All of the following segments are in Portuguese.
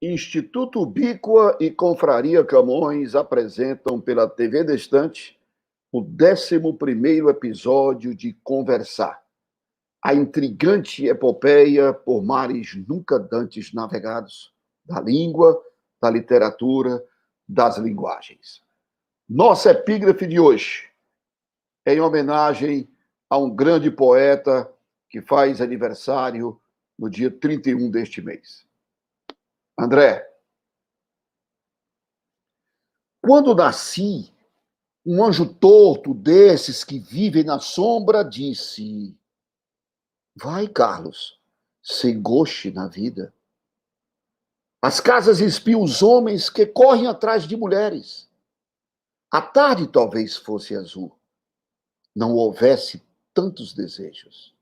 Instituto Ubíqua e Confraria Camões apresentam pela TV Destante o 11º episódio de Conversar, a intrigante epopeia por mares nunca dantes navegados, da língua, da literatura, das linguagens. Nossa epígrafe de hoje é em homenagem a um grande poeta que faz aniversário no dia 31 deste mês. André, quando nasci, um anjo torto desses que vivem na sombra disse: vai, Carlos, sem goste na vida. As casas espiam os homens que correm atrás de mulheres. A tarde talvez fosse azul, não houvesse tantos desejos.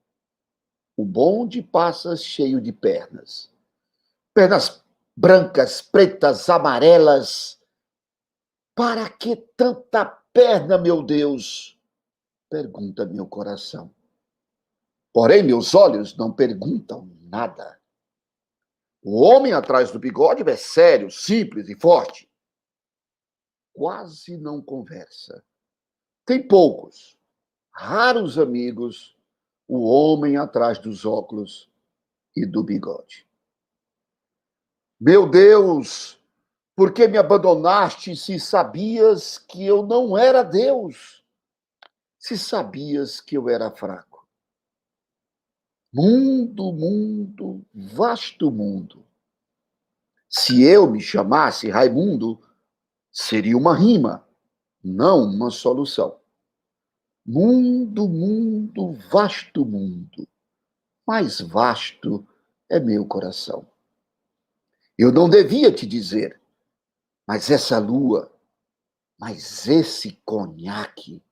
O bonde passa cheio de pernas. Pernas brancas, pretas, amarelas. Para que tanta perna, meu Deus? Pergunta meu coração. Porém, meus olhos não perguntam nada. O homem atrás do bigode é sério, simples e forte. Quase não conversa. Tem poucos, raros amigos, o homem atrás dos óculos e do bigode. Meu Deus, por que me abandonaste se sabias que eu não era Deus? Se sabias que eu era fraco? Mundo, mundo, vasto mundo. Se eu me chamasse Raimundo, seria uma rima, não uma solução. Mundo, mundo, vasto mundo. Mais vasto é meu coração. Eu não devia te dizer, mas essa lua, mas esse conhaque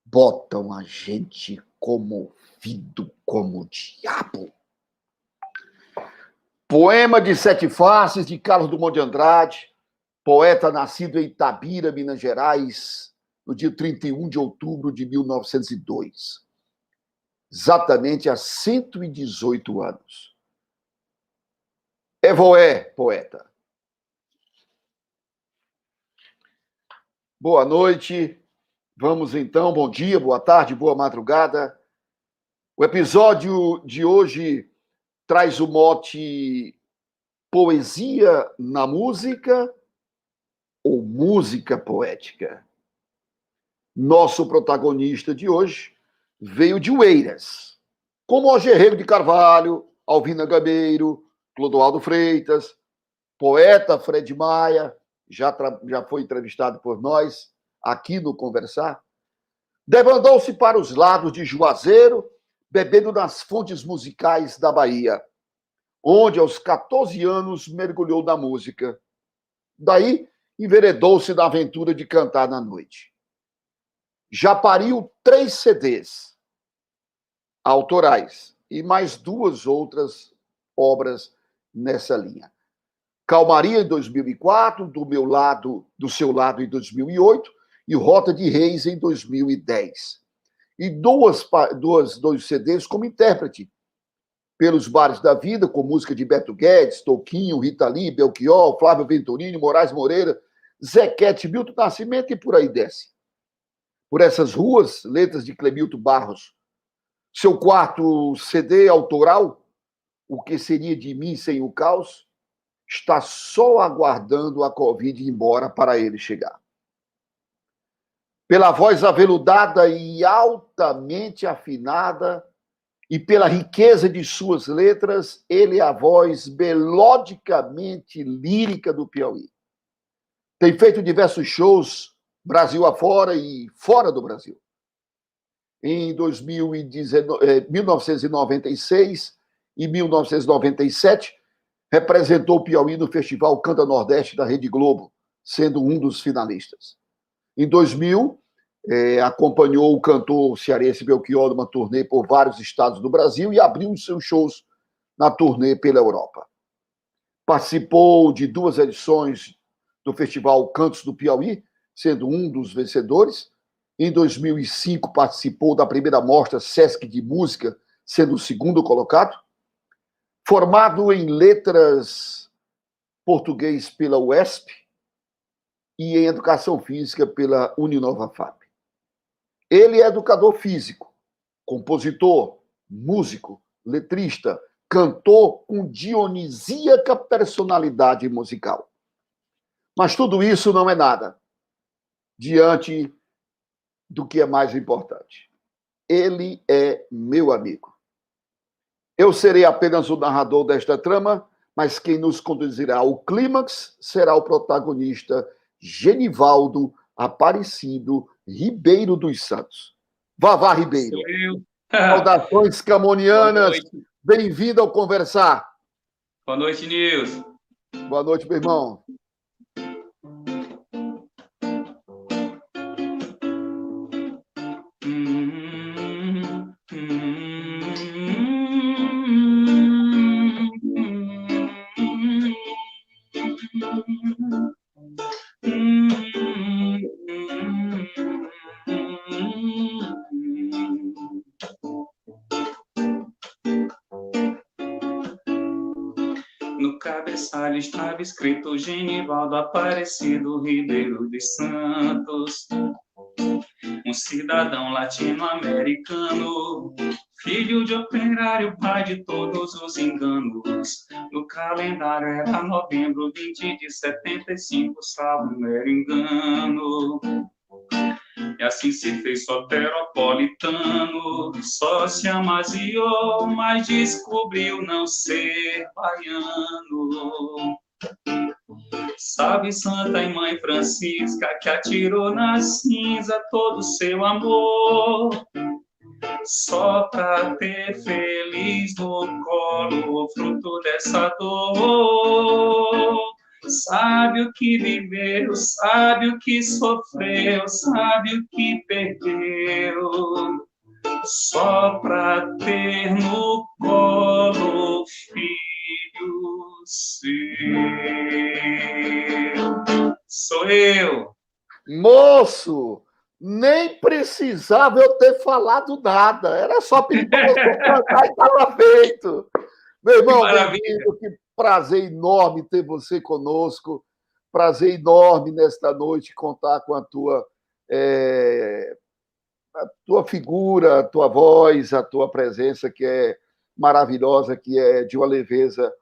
botam a gente comovido como o diabo. Poema de Sete Faces, de Carlos Drummond de Andrade, poeta nascido em Itabira, Minas Gerais, no dia 31 de outubro de 1902. Exatamente há 118 anos. Evoé, poeta. Boa noite. Vamos então, bom dia, boa tarde, boa madrugada. O episódio de hoje traz o mote poesia na música ou música poética. Nosso protagonista de hoje veio de Oeiras, como Algerreiro de Carvalho, Alvina Gabeiro, Clodoaldo Freitas, poeta Fred Maia, já foi entrevistado por nós aqui no Conversar. Debandou-se para os lados de Juazeiro, bebendo nas fontes musicais da Bahia, onde aos 14 anos mergulhou na música. Daí, enveredou-se na aventura de cantar na noite. Já pariu 3 CDs autorais e mais 2 outras obras nessa linha. Calmaria, em 2004, do seu lado, em 2008, e Rota de Reis, em 2010. E dois CDs como intérprete, pelos bares da vida, com música de Beto Guedes, Toquinho, Rita Lee, Belchior, Flávio Venturini, Moraes Moreira, Zequete, Milton Nascimento e por aí desce. Por essas ruas, letras de Clemilton Barros. Seu quarto CD autoral, O Que Seria de Mim Sem o Caos, está só aguardando a Covid ir embora para ele chegar. Pela voz aveludada e altamente afinada, e pela riqueza de suas letras, ele é a voz melodicamente lírica do Piauí. Tem feito diversos shows, Brasil afora e fora do Brasil. Em 1996 e 1997, representou o Piauí no Festival Canta Nordeste da Rede Globo, sendo um dos finalistas. Em 2000, acompanhou o cantor cearense Belchior numa turnê por vários estados do Brasil e abriu os seus shows na turnê pela Europa. Participou de 2 edições do Festival Cantos do Piauí, sendo um dos vencedores. Em 2005, participou da primeira mostra Sesc de Música, sendo o 2º colocado. Formado em letras português pela UESP e em educação física pela Uninova-FAP. Ele é educador físico, compositor, músico, letrista, cantor com dionisíaca personalidade musical. Mas tudo isso não é nada diante do que é mais importante. Ele é meu amigo. Eu serei apenas o narrador desta trama, mas quem nos conduzirá ao clímax será o protagonista Genivaldo Aparecido Ribeiro dos Santos. Vavá Ribeiro. Sou eu. Saudações camonianas. Bem-vindo ao Conversar. Boa noite, Nilson. Boa noite, meu irmão. No cabeçalho estava escrito Genivaldo Aparecido Ribeiro dos Santos, um cidadão latino-americano, filho de operário, pai de todos os enganos. No calendário era novembro 20 de 75, salvo meu engano. E assim se fez soteropolitano, só se amaziou, mas descobriu não ser baiano. Salve Santa e Mãe Francisca, que atirou na cinza todo o seu amor, só pra ter feliz no colo o fruto dessa dor. Sabe o que viveu, sabe o que sofreu, sabe o que perdeu, só pra ter no colo filho seu. Sou eu. Moço, nem precisava eu ter falado nada. Era só pedir para você cantar e estava feito. Meu irmão, bem-vindo, que prazer enorme ter você conosco. Prazer enorme nesta noite contar com a tua figura, a tua voz, a tua presença, que é maravilhosa, que é de uma leveza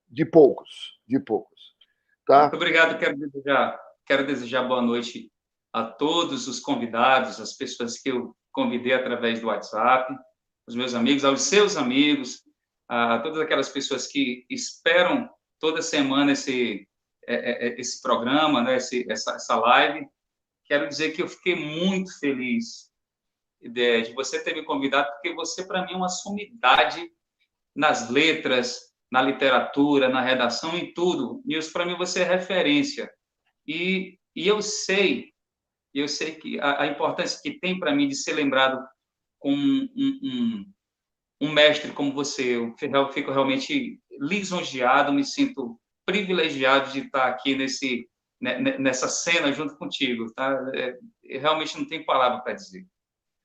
de poucos. Tá? Muito obrigado, quero desejar boa noite a todos os convidados, as pessoas que eu convidei através do WhatsApp, os meus amigos, aos seus amigos, a todas aquelas pessoas que esperam toda semana esse programa, né, essa live. Quero dizer que eu fiquei muito feliz de você ter me convidado, porque você, para mim, é uma sumidade nas letras, na literatura, na redação, em tudo. Nilson, para mim, você é referência. E eu sei que a importância que tem para mim de ser lembrado com um mestre como você. Eu fico realmente lisonjeado, me sinto privilegiado de estar aqui nessa cena junto contigo. Tá? Realmente não tem palavra para dizer.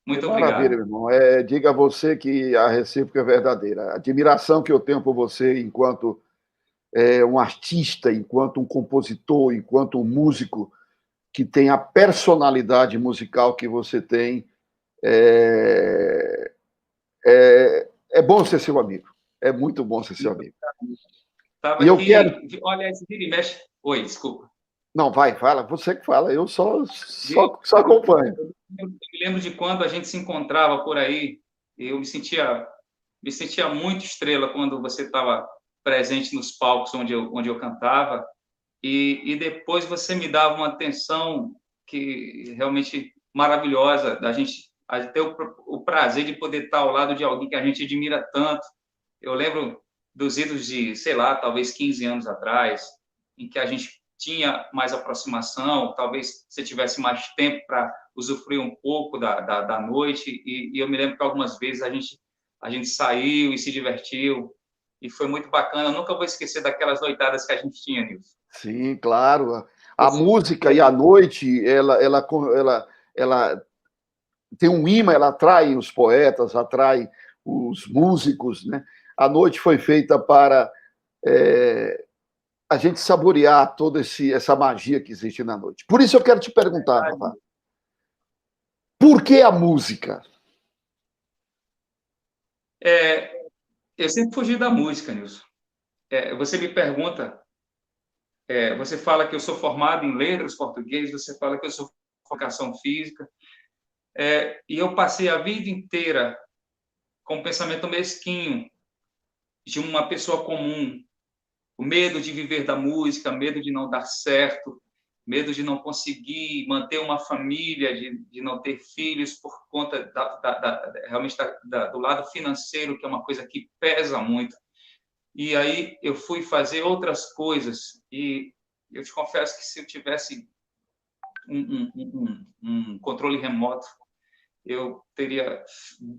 Muito obrigado. Maravilha, meu irmão. Diga a você que a recíproca é verdadeira. A admiração que eu tenho por você enquanto um artista, enquanto um compositor, enquanto um músico que tem a personalidade musical que você tem, é bom ser seu amigo. É muito bom ser seu amigo. E eu quero... Olha, esse vira e mexe... Oi, desculpa. Não, fala. Você que fala. Eu só acompanho. Eu me lembro de quando a gente se encontrava por aí. Eu me sentia muito estrela quando você estava presente nos palcos onde eu cantava. E depois você me dava uma atenção que realmente maravilhosa, da gente ter o prazer de poder estar ao lado de alguém que a gente admira tanto. Eu lembro dos idos de, sei lá, talvez 15 anos atrás, em que a gente tinha mais aproximação, talvez você tivesse mais tempo para usufruir um pouco da noite, e eu me lembro que algumas vezes a gente saiu e se divertiu, e foi muito bacana. Eu nunca vou esquecer daquelas noitadas que a gente tinha, Nilson. Sim, claro. A música e a noite, ela tem um imã, ela atrai os poetas, atrai os músicos, né? A noite foi feita para a gente saborear toda essa magia que existe na noite. Por isso eu quero te perguntar, Vavá, por que a música? Eu sempre fugi da música, Nilson. Você me pergunta, você fala que eu sou formado em letras português, você fala que eu sou educação física, e eu passei a vida inteira com um pensamento mesquinho de uma pessoa comum, o medo de viver da música, medo de não dar certo, medo de não conseguir manter uma família, de não ter filhos por conta realmente do lado financeiro, que é uma coisa que pesa muito. E aí eu fui fazer outras coisas e eu te confesso que se eu tivesse um controle remoto, eu teria,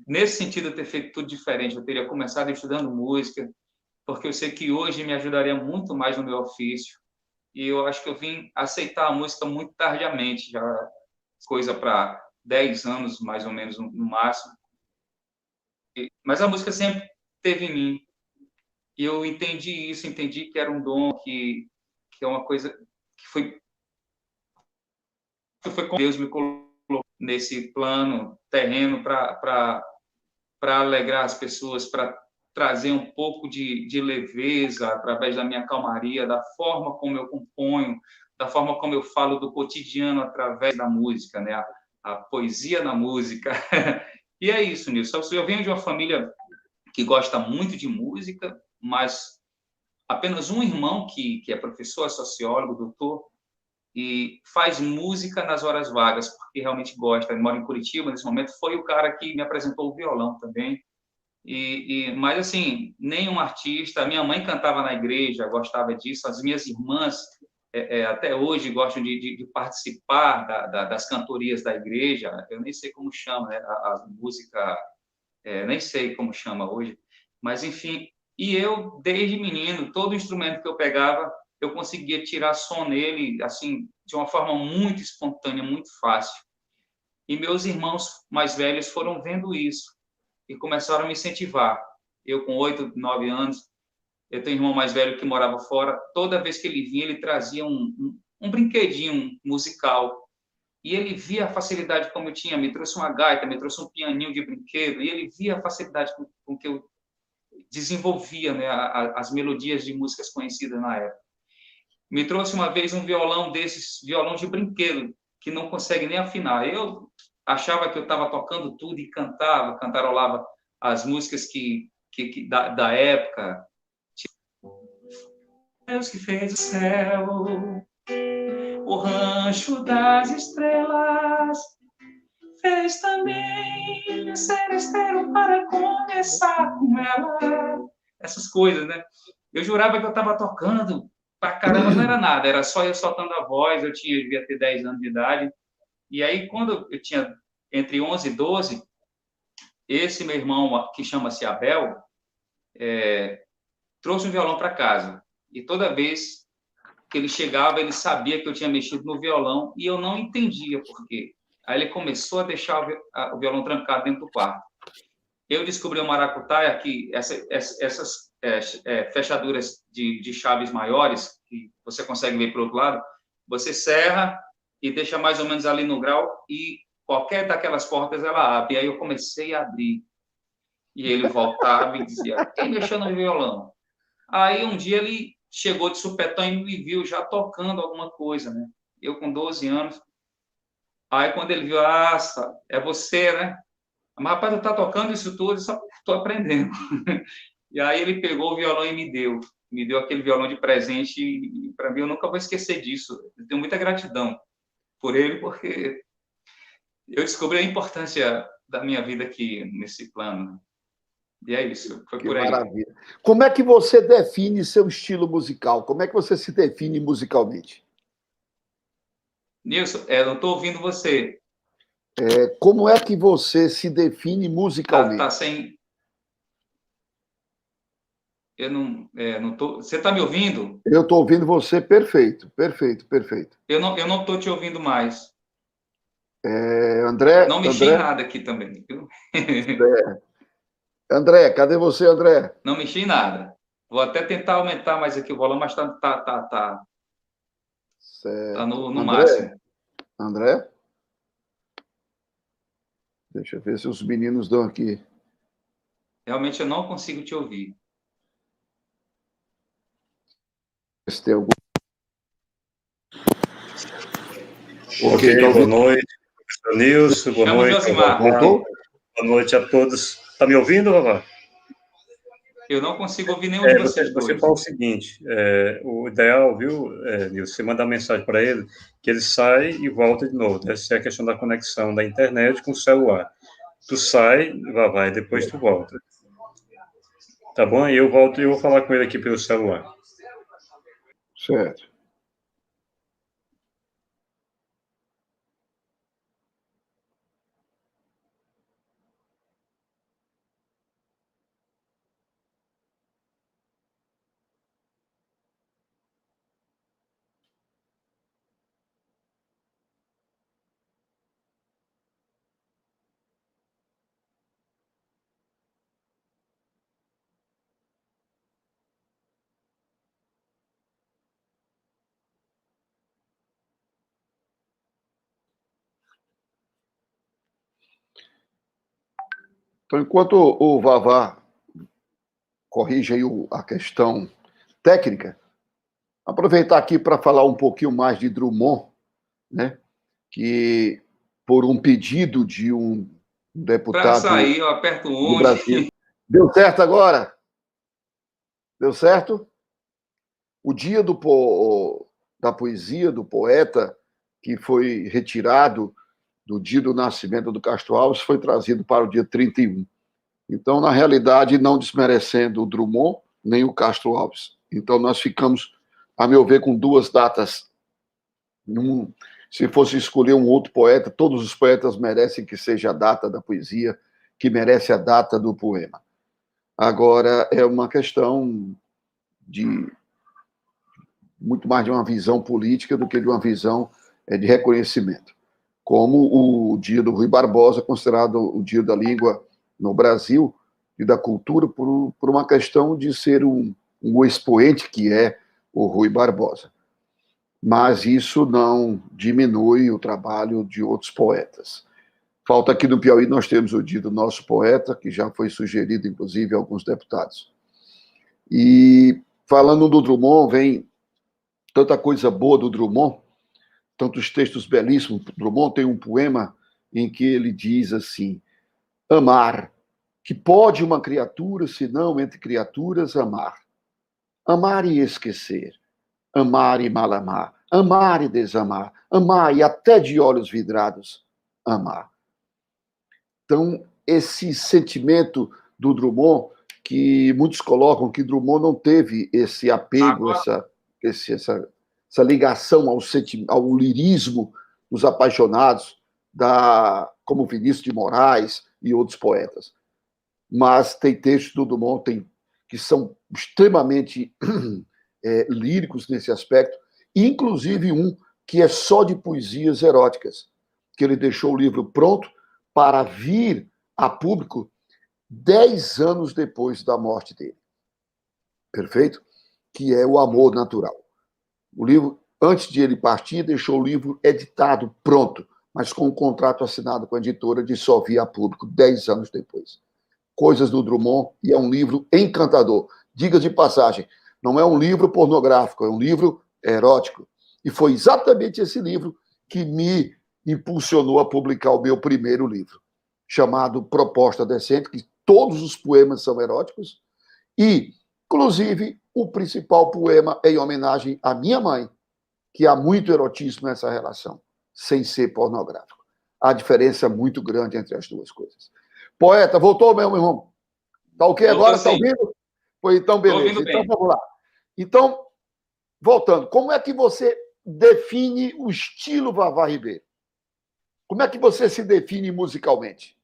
nesse sentido, ter feito tudo diferente. Eu teria começado estudando música, porque eu sei que hoje me ajudaria muito mais no meu ofício. E eu acho que eu vim aceitar a música muito tardiamente, já coisa para 10 anos, mais ou menos, no máximo. Mas a música sempre teve em mim. E eu entendi isso, entendi que era um dom, que é uma coisa que foi como Deus me colocou nesse plano terreno para alegrar as pessoas, para trazer um pouco de leveza através da minha calmaria, da forma como eu componho, da forma como eu falo do cotidiano através da música, né? A poesia na música. E é isso, Nilson. Eu venho de uma família que gosta muito de música, mas apenas um irmão que é professor, sociólogo, doutor, e faz música nas horas vagas, porque realmente gosta. Ele mora em Curitiba, nesse momento, foi o cara que me apresentou o violão também. Mas, assim, nenhum artista... Minha mãe cantava na igreja, gostava disso. As minhas irmãs, até hoje, gostam de participar das cantorias da igreja. Eu nem sei como chama, né? A música... nem sei como chama hoje. Mas, enfim... E eu, desde menino, todo instrumento que eu pegava, eu conseguia tirar som nele, assim, de uma forma muito espontânea, muito fácil. E meus irmãos mais velhos foram vendo isso e começaram a me incentivar. Eu, com 8, 9 anos, eu tenho um irmão mais velho que morava fora. Toda vez que ele vinha, ele trazia um brinquedinho musical. E ele via a facilidade como eu tinha. Me trouxe uma gaita, me trouxe um pianinho de brinquedo. E ele via a facilidade com que eu desenvolvia, né, as melodias de músicas conhecidas na época. Me trouxe uma vez um violão desses, violão de brinquedo, que não consegue nem afinar. Eu achava que eu estava tocando tudo e cantava, cantarolava as músicas da época. Deus que fez o céu, o rancho das estrelas, fez também o seresteiro para começar com ela. Essas coisas, né? Eu jurava que eu estava tocando pra caramba, não era nada, era só eu soltando a voz. Eu devia ter 10 anos de idade. E aí, quando eu tinha entre 11 e 12, esse meu irmão, que chama-se Abel, trouxe um violão para casa. E toda vez que ele chegava, ele sabia que eu tinha mexido no violão e eu não entendia por quê. Aí ele começou a deixar o violão trancado dentro do quarto. Eu descobri o maracutaia, que essas fechaduras de chaves maiores, que você consegue ver para o outro lado, você serra e deixa mais ou menos ali no grau e qualquer daquelas portas ela abre. E aí eu comecei a abrir. E ele voltava e dizia: quem mexeu no violão? Aí um dia ele chegou de supetão e me viu já tocando alguma coisa, né? Eu com 12 anos. Aí quando ele viu, é você, né? Mas, rapaz, tu tá tocando isso tudo, eu só estou aprendendo. E aí ele pegou o violão e me deu aquele violão de presente, e para mim eu nunca vou esquecer disso. Eu tenho muita gratidão por ele, porque eu descobri a importância da minha vida aqui nesse plano. E é isso, foi por aí. Que maravilha. Como é que você define seu estilo musical? Como é que você se define musicalmente? Nilson, não estou ouvindo você. Como é que você se define musicalmente? Tá sem... Eu não tô... Você está me ouvindo? Eu estou ouvindo você perfeito, perfeito, perfeito. Eu não estou te ouvindo mais. André? Não mexi em nada aqui também. André, cadê você, André? Não mexi em nada. Vou até tentar aumentar mais aqui o volume, mas tá Certo. no máximo. André? Deixa eu ver se os meninos dão aqui. Realmente eu não consigo te ouvir. Se tem algum... Ok, tá boa noite, professor Nilson, boa Chamo noite. Josimar. Voltou? Boa noite a todos. Está me ouvindo, Vavá? Eu não consigo ouvir nenhum de vocês Você dois. fala o seguinte, o ideal, viu, Nilson, você mandar mensagem para ele, que ele sai e volta de novo. Essa é a questão da conexão da internet com o celular. Tu sai, Vavá, e depois tu volta. Tá bom? E eu volto e eu vou falar com ele aqui pelo celular. Certo. Então, enquanto o Vavá corrige aí a questão técnica, aproveitar aqui para falar um pouquinho mais de Drummond, né? Que por um pedido de um Para deputado sair, eu aperto do onde? Brasil. Deu certo agora? Deu certo? O dia da poesia do poeta, que foi retirado do dia do nascimento do Castro Alves, foi trazido para o dia 31. Então, na realidade, não desmerecendo o Drummond nem o Castro Alves. Então, nós ficamos, a meu ver, com duas datas. Se fosse escolher um outro poeta, todos os poetas merecem que seja a data da poesia, que merece a data do poema. Agora, é uma questão de muito mais de uma visão política do que de uma visão de reconhecimento. Como o Dia do Rui Barbosa, considerado o Dia da Língua no Brasil e da cultura, por uma questão de ser um expoente que é o Rui Barbosa. Mas isso não diminui o trabalho de outros poetas. Falta aqui no Piauí, nós temos o Dia do Nosso Poeta, que já foi sugerido, inclusive, a alguns deputados. E falando do Drummond, vem tanta coisa boa do Drummond, tantos textos belíssimos. Drummond tem um poema em que ele diz assim: amar, que pode uma criatura, senão entre criaturas, amar. Amar e esquecer, amar e mal amar, amar e desamar, amar e até de olhos vidrados, amar. Então, esse sentimento do Drummond, que muitos colocam que Drummond não teve esse apego, essa ligação ao lirismo dos apaixonados, como Vinícius de Moraes e outros poetas. Mas tem textos do Drummond que são extremamente líricos nesse aspecto, inclusive um que é só de poesias eróticas, que ele deixou o livro pronto para vir a público 10 anos depois da morte dele. Perfeito? Que é O Amor Natural. O livro, antes de ele partir, deixou o livro editado, pronto, mas com um contrato assinado com a editora de só vir a público 10 anos depois. Coisas do Drummond, e é um livro encantador. Diga de passagem, não é um livro pornográfico, é um livro erótico. E foi exatamente esse livro que me impulsionou a publicar o meu primeiro livro, chamado Proposta Decente, que todos os poemas são eróticos, e, inclusive, o principal poema é em homenagem à minha mãe, que há muito erotismo nessa relação, sem ser pornográfico. Há diferença muito grande entre as duas coisas. Poeta, voltou, meu irmão? Tá ok agora? Tá ouvindo? Pois então, beleza. Então, vamos lá. Então, voltando, como é que você define o estilo Vavá Ribeiro? Como é que você se define musicalmente?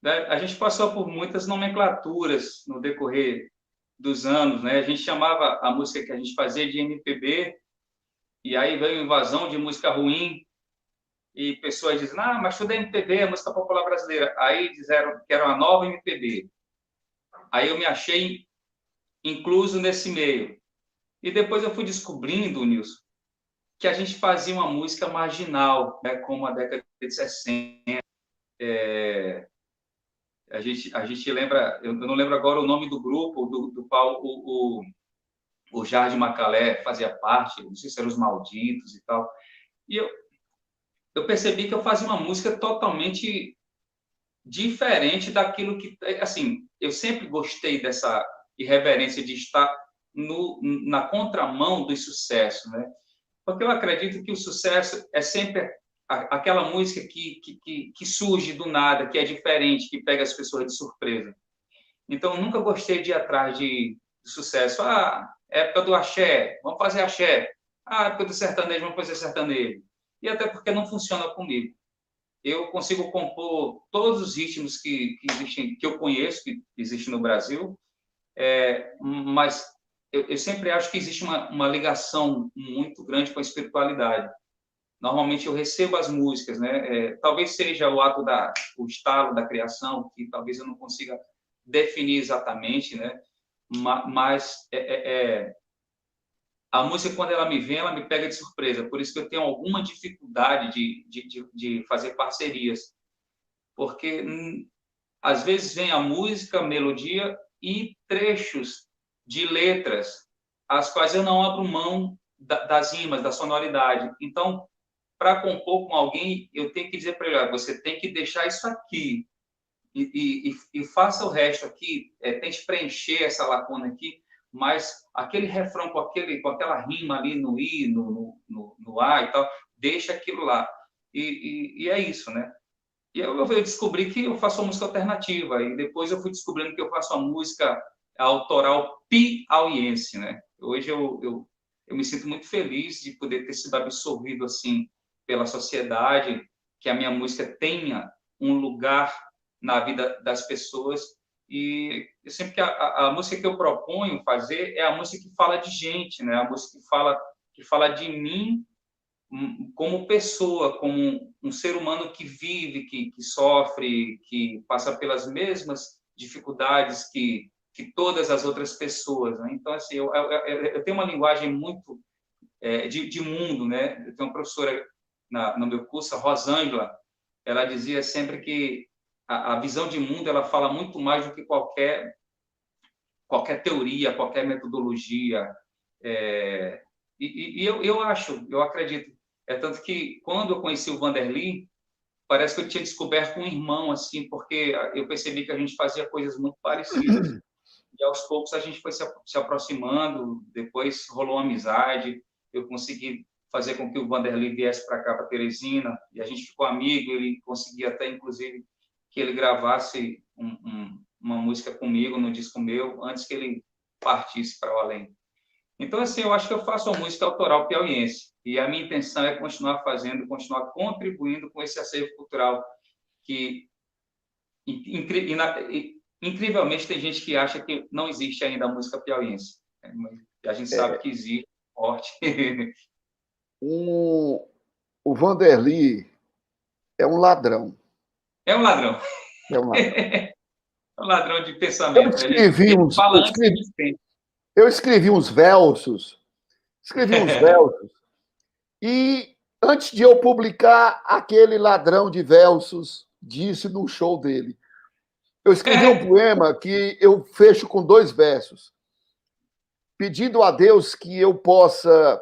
A gente passou por muitas nomenclaturas no decorrer dos anos, né? A gente chamava a música que a gente fazia de MPB, e aí veio a invasão de música ruim, e pessoas dizem, mas tudo é MPB, é música popular brasileira. Aí disseram que era uma nova MPB. Aí eu me achei incluso nesse meio. E depois eu fui descobrindo, Nilson, que a gente fazia uma música marginal, né, como a década de 60. A gente lembra, eu não lembro agora o nome do grupo do qual o Jardim Macalé fazia parte, não sei se eram os Malditos e tal. E eu percebi que eu fazia uma música totalmente diferente daquilo que, assim, eu sempre gostei dessa irreverência de estar na contramão do sucesso, né? Porque eu acredito que o sucesso é sempre aquela música que surge do nada, que é diferente, que pega as pessoas de surpresa. Então, eu nunca gostei de ir atrás de sucesso. Época do axé, vamos fazer axé. Época do sertanejo, vamos fazer sertanejo. E até porque não funciona comigo. Eu consigo compor todos os ritmos que existem, que eu conheço, que existem no Brasil, mas eu sempre acho que existe uma ligação muito grande com a espiritualidade. Normalmente eu recebo as músicas, né? Talvez seja o estalo da criação, que talvez eu não consiga definir exatamente, né? Mas a música, quando ela me vem, ela me pega de surpresa. Por isso que eu tenho alguma dificuldade de fazer parcerias. Porque, às vezes, vem a música, a melodia e trechos de letras, as quais eu não abro mão das rimas, da sonoridade. Então, para compor com alguém, eu tenho que dizer para ele, você tem que deixar isso aqui e faça o resto aqui, tente preencher essa lacuna aqui, mas aquele refrão com aquela rima ali no I, no A e tal, deixa aquilo lá. E é isso, né? E eu descobri que eu faço uma música alternativa, e depois eu fui descobrindo que eu faço uma música autoral piauiense, né? Hoje eu me sinto muito feliz de poder ter sido absorvido assim pela sociedade, que a minha música tenha um lugar na vida das pessoas. E eu sempre que a música que eu proponho fazer é a música que fala de gente, né? A música que fala de mim como pessoa, como um ser humano que vive, que sofre, que passa pelas mesmas dificuldades que todas as outras pessoas, né? Então, assim, eu tenho uma linguagem muito de mundo, né? Eu tenho uma professora no meu curso, a Rosângela, ela dizia sempre que a visão de mundo ela fala muito mais do que qualquer teoria, qualquer metodologia. Eu acredito. Tanto que, quando eu conheci o Vanderly, parece que eu tinha descoberto um irmão, assim, porque eu percebi que a gente fazia coisas muito parecidas. E, aos poucos, a gente foi se aproximando, depois rolou uma amizade, eu consegui fazer com que o Vanderly viesse para cá, para Teresina, e a gente ficou amigo, ele conseguia até, inclusive, que ele gravasse uma música comigo no disco meu, antes que ele partisse para o além. Então, assim, eu acho que eu faço uma música autoral piauiense, e a minha intenção é continuar fazendo, continuar contribuindo com esse acervo cultural que, incrivelmente, tem gente que acha que não existe ainda a música piauiense. A gente sabe que existe, forte. O Vanderly é um ladrão. É um ladrão. É um ladrão. É um ladrão de pensamento. Eu escrevi uns versos, e antes de eu publicar, aquele ladrão de versos disse no show dele. Eu escrevi um poema que eu fecho com 2 versos, pedindo a Deus que eu possa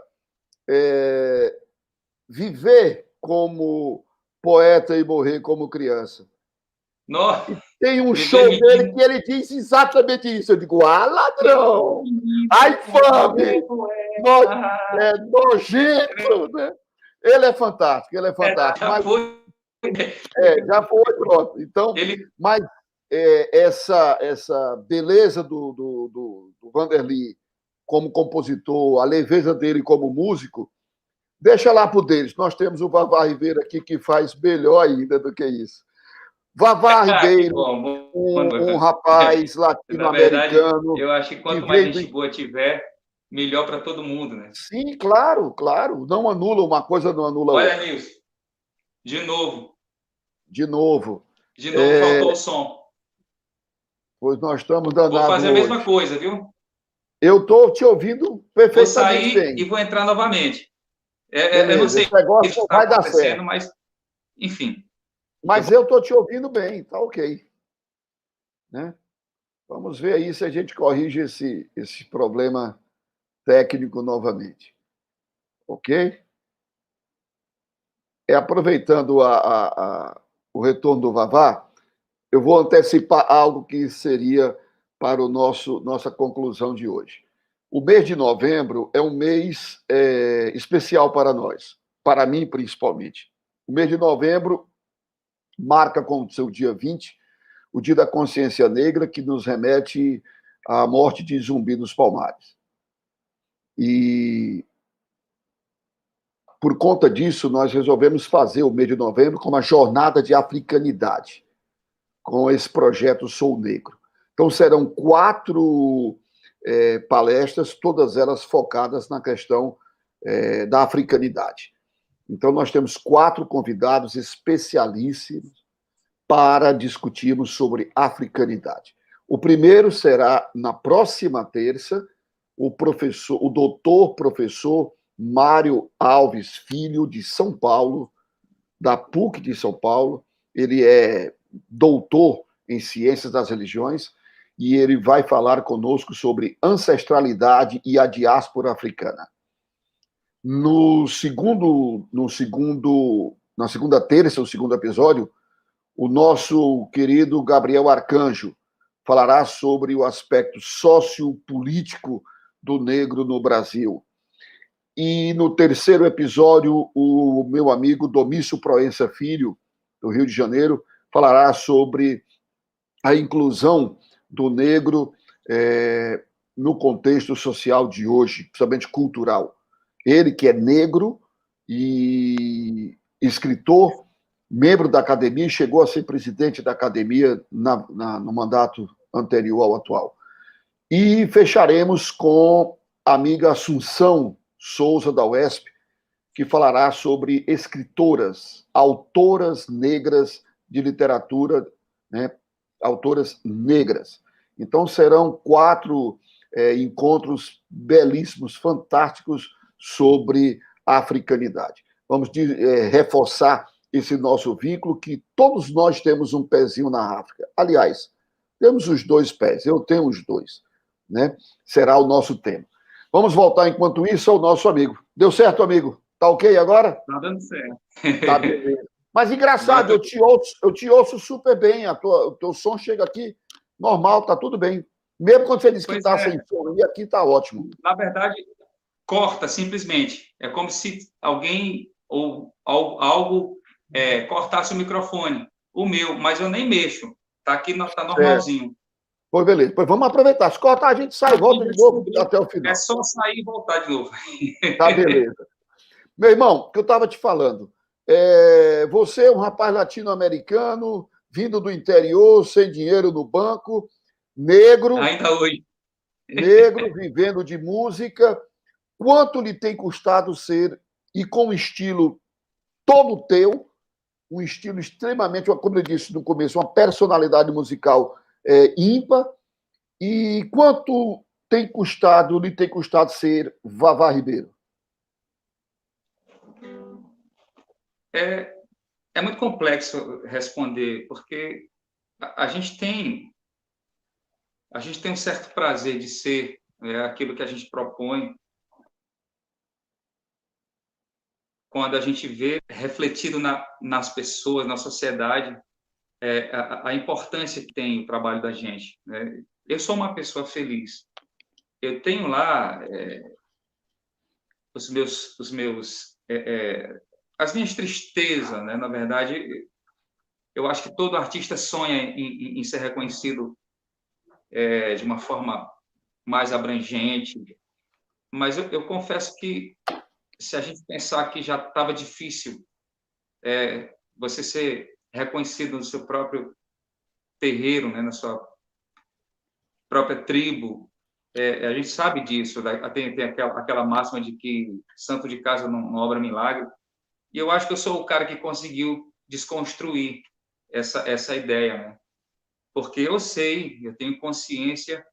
viver como poeta e morrer como criança. Nossa, tem um show dele que ele diz exatamente isso. Eu digo, ladrão! Ai, infame! Nojento, né? Ele é fantástico, Já foi. Já foi, pronto. Então, mas essa beleza do Vanderly como compositor, a leveza dele como músico, deixa lá pro deles. Nós temos o Vavá Ribeiro aqui que faz melhor ainda do que isso. Vavá Ribeiro, um rapaz latino-americano. Eu acho que quanto mais gente boa tiver, melhor para todo mundo, né? Sim, claro. Não anula uma coisa, não anula outra. Olha, Nilson, de novo. De novo faltou o som. Pois nós estamos danados. Vou fazer a mesma coisa, viu? Eu estou te ouvindo Vou perfeitamente sair e bem. vou entrar novamente. Eu não Beleza, sei esse o que negócio não está vai dar acontecendo, certo. mas, enfim. Mas eu estou te ouvindo bem, tá ok. Né? Vamos ver aí se a gente corrige esse problema técnico novamente. Ok? Aproveitando o retorno do Vavá, eu vou antecipar algo que seria para nossa conclusão de hoje. O mês de novembro é um mês especial para nós, para mim principalmente. O mês de novembro marca com o seu dia 20 o Dia da Consciência Negra, que nos remete à morte de Zumbi dos Palmares. E por conta disso, nós resolvemos fazer o mês de novembro com uma jornada de africanidade, com esse projeto Sou Negro. Então, serão 4 palestras, todas elas focadas na questão da africanidade. Então, nós temos 4 convidados especialíssimos para discutirmos sobre africanidade. O primeiro será na próxima terça, o doutor professor Mário Alves Filho, de São Paulo, da PUC de São Paulo. Ele é doutor em Ciências das Religiões e ele vai falar conosco sobre ancestralidade e a diáspora africana. Na segunda terça, o segundo episódio, o nosso querido Gabriel Arcanjo falará sobre o aspecto sociopolítico do negro no Brasil. E no terceiro episódio, o meu amigo Domício Proença Filho, do Rio de Janeiro, falará sobre a inclusão do negro no contexto social de hoje, principalmente cultural. Ele, que é negro e escritor, membro da academia, chegou a ser presidente da academia no mandato anterior ao atual. E fecharemos com a amiga Assunção Souza, da UESP, que falará sobre escritoras, autoras negras de literatura, né? Autoras negras. Então, serão 4 encontros belíssimos, fantásticos sobre a africanidade. Vamos reforçar esse nosso vínculo, que todos nós temos um pezinho na África. Aliás, temos os 2 pés, eu tenho os 2. Né? Será o nosso tema. Vamos voltar, enquanto isso, ao nosso amigo. Deu certo, amigo? Tá ok agora? Tá dando certo. Tá, beleza. Mas engraçado, eu te ouço super bem. O teu som chega aqui normal, tá tudo bem. Mesmo quando você disse que tá sem som, e aqui tá ótimo. Na verdade, corta simplesmente. É como se alguém ou algo cortasse o microfone. O meu, mas eu nem mexo. Tá aqui, tá normalzinho. Pois beleza. Pois vamos aproveitar. Se cortar, a gente sai e volta de novo até o final. É só sair e voltar de novo. Tá, beleza. Meu irmão, o que eu estava te falando, você é um rapaz latino-americano, vindo do interior, sem dinheiro no banco, negro. Ainda hoje. Negro, vivendo de música. Quanto lhe tem custado ser, e com um estilo todo teu, um estilo extremamente, como eu disse no começo, uma personalidade musical ímpar, e quanto lhe tem custado ser Vavá Ribeiro? É muito complexo responder, porque a gente tem um certo prazer de ser aquilo que a gente propõe. Quando a gente vê refletido nas pessoas, na sociedade, a importância que tem o trabalho da gente. Né? Eu sou uma pessoa feliz. Eu tenho lá as minhas tristezas, né? Na verdade, eu acho que todo artista sonha em ser reconhecido de uma forma mais abrangente, mas eu confesso que se a gente pensar que já estava difícil você ser reconhecido no seu próprio terreiro, né, na sua própria tribo, a gente sabe disso, né? Tem aquela máxima de que santo de casa não obra milagre, e eu acho que eu sou o cara que conseguiu desconstruir essa ideia, né? Porque eu tenho consciência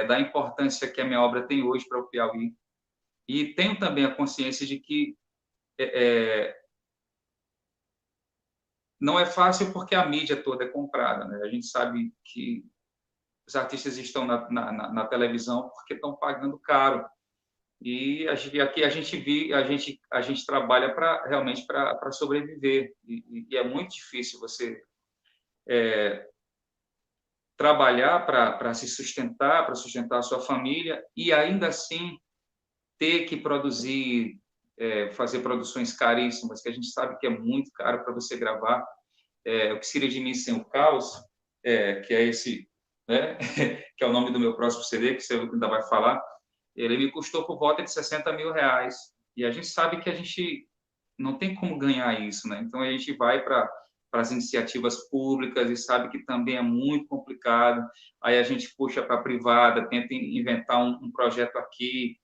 da importância que a minha obra tem hoje para o Piauí. E tenho também a consciência de que não é fácil porque a mídia toda é comprada, né? A gente sabe que os artistas estão na televisão porque estão pagando caro. E aqui a gente trabalha realmente para sobreviver. E é muito difícil você trabalhar para se sustentar, para sustentar a sua família, e ainda assim ter que produzir, fazer produções caríssimas, que a gente sabe que é muito caro para você gravar. O que seria de mim sem o caos, que é esse, né? Que é o nome do meu próximo CD, que você ainda vai falar. Ele me custou por volta de R$60 mil. E a gente sabe que a gente não tem como ganhar isso, né? Então a gente vai para as iniciativas públicas e sabe que também é muito complicado. Aí a gente puxa para a privada, tenta inventar um projeto aqui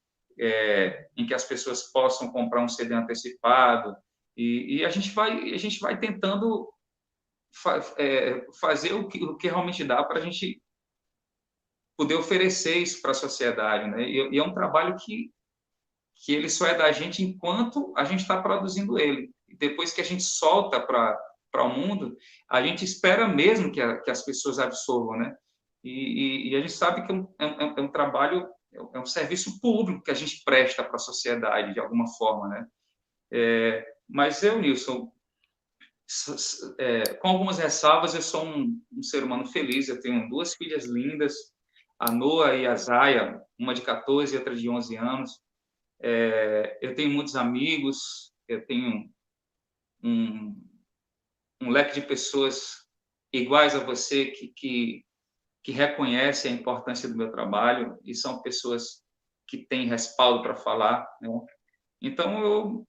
em que as pessoas possam comprar um CD antecipado. E a gente vai tentando fazer o que realmente dá para a gente poder oferecer isso para a sociedade, né? E é um trabalho que ele só é da gente enquanto a gente está produzindo ele. E depois que a gente solta para o mundo, a gente espera mesmo que as pessoas absorvam, né? E a gente sabe que é um trabalho, é um serviço público que a gente presta para a sociedade, de alguma forma, né? Mas eu, Nilson, com algumas ressalvas, eu sou um ser humano feliz, eu tenho 2 filhas lindas, a Noa e a Zaya, uma de 14 e outra de 11 anos. Eu tenho muitos amigos, eu tenho um leque de pessoas iguais a você que reconhecem a importância do meu trabalho e são pessoas que têm respaldo para falar, né? Então,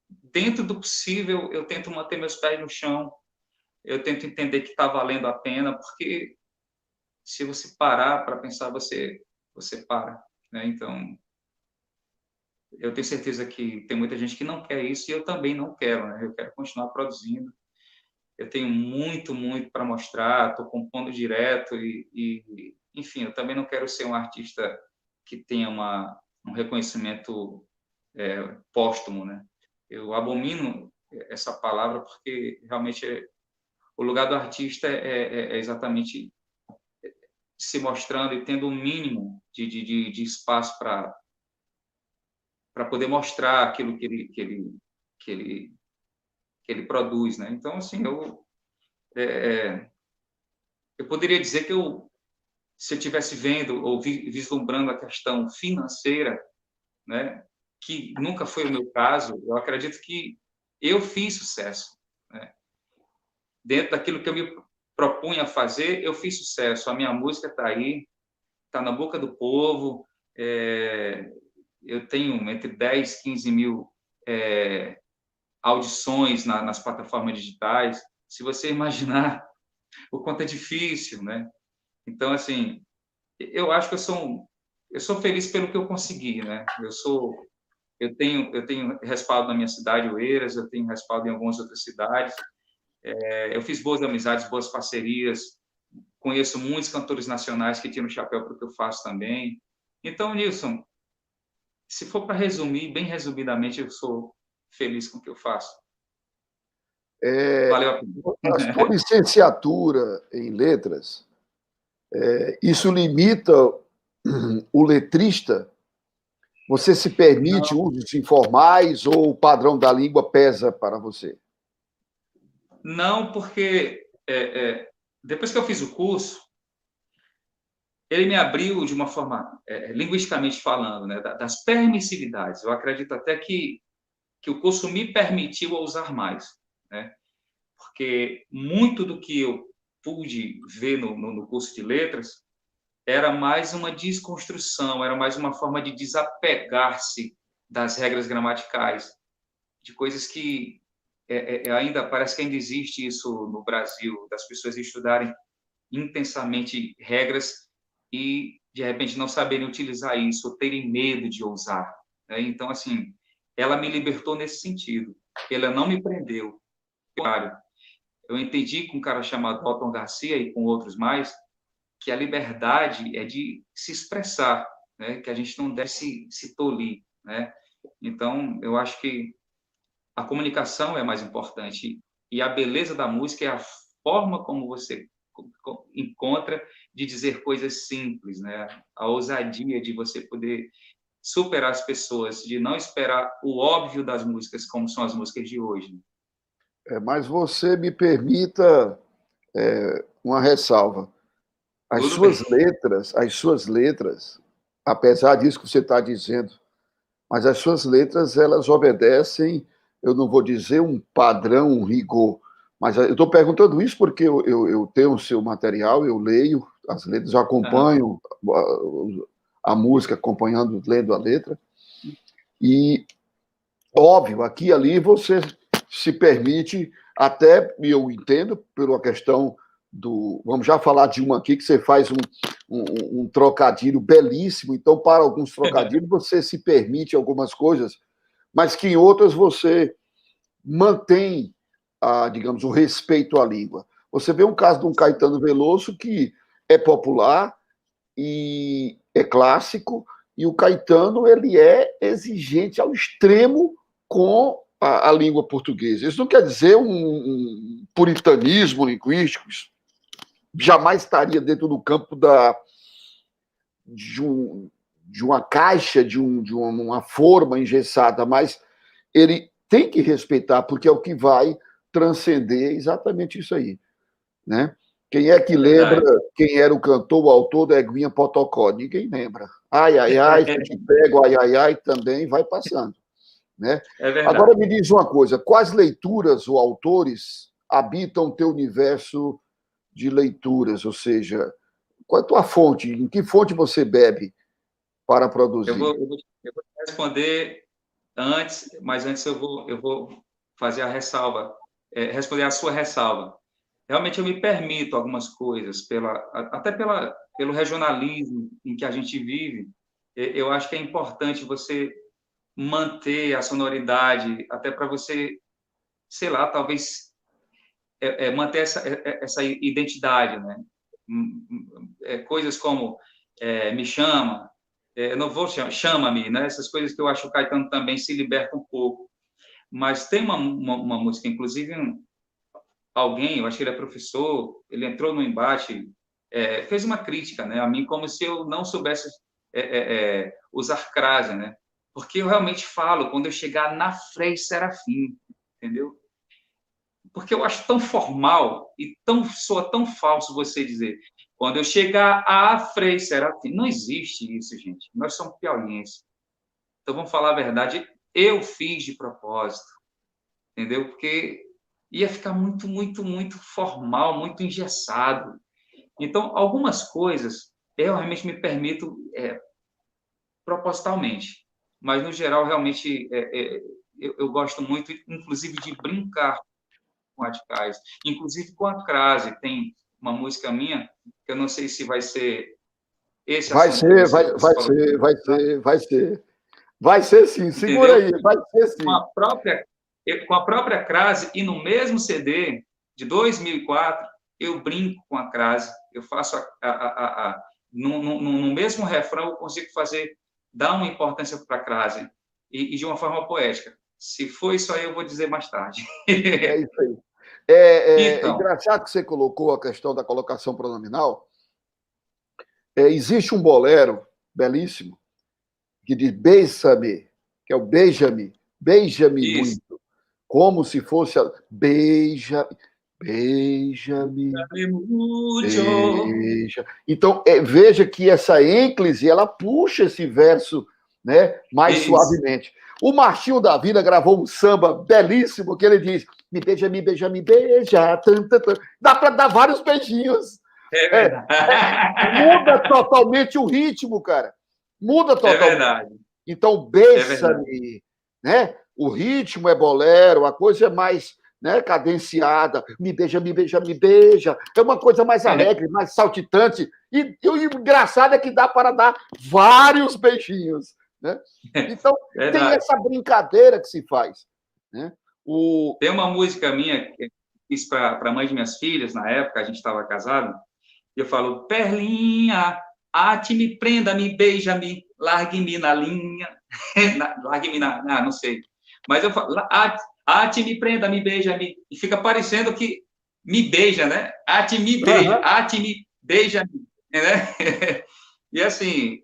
dentro do possível, eu tento manter meus pés no chão, eu tento entender que está valendo a pena, porque se você parar para pensar, você para, né? Então, eu tenho certeza que tem muita gente que não quer isso e eu também não quero, né? Eu quero continuar produzindo. Eu tenho muito, muito para mostrar, estou compondo direto enfim, eu também não quero ser um artista que tenha um reconhecimento póstumo, né? Eu abomino essa palavra porque realmente o lugar do artista é exatamente se mostrando e tendo um mínimo de espaço para poder mostrar aquilo que ele produz, né? Então, assim, eu poderia dizer que se eu estivesse vendo ou vislumbrando a questão financeira, né, que nunca foi o meu caso, eu acredito que eu fiz sucesso, né? Dentro daquilo que eu me propunha a fazer, eu fiz sucesso. A minha música está aí, está na boca do povo. Eu tenho entre 10 e 15 mil audições nas plataformas digitais. Se você imaginar o quanto é difícil, né? Então, assim, eu acho que eu sou feliz pelo que eu consegui, né? Eu tenho respaldo na minha cidade, Oeiras, eu tenho respaldo em algumas outras cidades. Eu fiz boas amizades, boas parcerias, conheço muitos cantores nacionais que tiram o chapéu para o que eu faço também. Então, Nilson, se for para resumir, bem resumidamente, eu sou feliz com o que eu faço. Valeu a pena. A sua licenciatura em letras, isso limita o letrista? Você se permite usos informais ou o padrão da língua pesa para você? Não, porque depois que eu fiz o curso, ele me abriu de uma forma, linguisticamente falando, né, das permissividades. Eu acredito até que o curso me permitiu usar mais, né? Porque muito do que eu pude ver no curso de letras era mais uma desconstrução, era mais uma forma de desapegar-se das regras gramaticais, de coisas que ainda parece que ainda existe isso no Brasil, das pessoas estudarem intensamente regras e de repente não saberem utilizar isso, ou terem medo de ousar, né? Então, assim, ela me libertou nesse sentido. Ela não me prendeu. Claro, eu entendi com um cara chamado Otton Garcia e com outros mais que a liberdade é de se expressar, né? Que a gente não deve se tolir, né? Então, eu acho que a comunicação é mais importante e a beleza da música é a forma como você encontra de dizer coisas simples, né? A ousadia de você poder superar as pessoas, de não esperar o óbvio das músicas como são as músicas de hoje. Mas você me permita uma ressalva. Tudo bem. As suas letras, apesar disso que você está dizendo, mas as suas letras, elas obedecem, eu não vou dizer um padrão, um rigor, mas eu estou perguntando isso porque eu tenho o seu material, eu leio as letras, eu acompanho a música, acompanhando, lendo a letra, e, óbvio, aqui e ali você se permite, até, eu entendo, pela questão do... Vamos já falar de uma aqui, que você faz um trocadilho belíssimo, então, para alguns trocadilhos, você se permite algumas coisas, mas que em outras você mantém, digamos, o respeito à língua. Você vê um caso de um Caetano Veloso que é popular e é clássico, e o Caetano ele é exigente ao extremo com a língua portuguesa. Isso não quer dizer um puritanismo linguístico, isso jamais estaria dentro do campo de uma caixa, de uma forma engessada, mas ele tem que respeitar, porque é o que vai transcender exatamente isso aí, né? Quem é que lembra quem era o cantor, o autor da Eguinha Potocó? Ninguém lembra. Ai, ai, ai, se eu te pego, ai, ai, ai, também vai passando, né? Agora me diz uma coisa, quais leituras ou autores habitam teu universo de leituras? Ou seja, qual é a tua fonte? Em que fonte você bebe para produzir? Eu vou responder antes, mas antes eu vou fazer a ressalva, responder a sua ressalva. Realmente eu me permito algumas coisas, até pelo regionalismo em que a gente vive. Eu acho que é importante você manter a sonoridade, até para você, sei lá, talvez manter essa identidade, né? Coisas como Me Chama, eu não vou chamar, Chama-me, né? Essas coisas que eu acho que o Caetano também se liberta um pouco. Mas tem uma música, inclusive, alguém, eu acho que ele é professor, ele entrou no embate, fez uma crítica, né, a mim, como se eu não soubesse usar crase, né? Porque eu realmente falo quando eu chegar na Frei Serafim, entendeu? Porque eu acho tão formal e soa tão falso você dizer quando eu chegar a Frei Serafim. Não existe isso, gente. Nós somos piauienses. Então, vamos falar a verdade, eu fiz de propósito, entendeu? Porque ia ficar muito, muito, muito formal, muito engessado. Então, algumas coisas eu realmente me permito propositalmente, mas, no geral, realmente, eu gosto muito, inclusive, de brincar com radicais, inclusive com a crase. Tem uma música minha, que eu não sei se vai ser esse assunto que você falou. Vai ser. Vai ser sim, segura aí, vai ser sim. Com a própria crase, e no mesmo CD de 2004, eu brinco com a crase, eu faço no mesmo refrão, eu consigo dar uma importância para a crase, e de uma forma poética. Se for isso aí, eu vou dizer mais tarde. É isso aí. Então, engraçado que você colocou a questão da colocação pronominal. Existe um bolero belíssimo que diz beija-me, que é o beija-me muito, como se fosse beija-me, beija. Então, veja que essa ênclise, ela puxa esse verso, né, mais suavemente. O Martinho da Vila gravou um samba belíssimo que ele diz: me beija, me beija, me beija. Dá para dar vários beijinhos. Muda totalmente o ritmo, cara. Muda totalmente. É verdade. Então, beija-me, né? O ritmo é bolero, a coisa é mais, né, cadenciada. Me beija, me beija, me beija. É uma coisa mais alegre, mais saltitante. E o engraçado é que dá para dar vários beijinhos, né? Então, tem essa brincadeira que se faz, né? Tem uma música minha que fiz para a mãe de minhas filhas, na época, a gente estava casado, Eu falo, Perlinha, ate-me, prenda-me, beija-me, largue-me na linha. Largue-me não sei. Mas eu falo, ate-me, prenda-me, beija-me. E fica parecendo que me beija, né? Ate-me, beija, ate-me, beija-me. Né? E assim...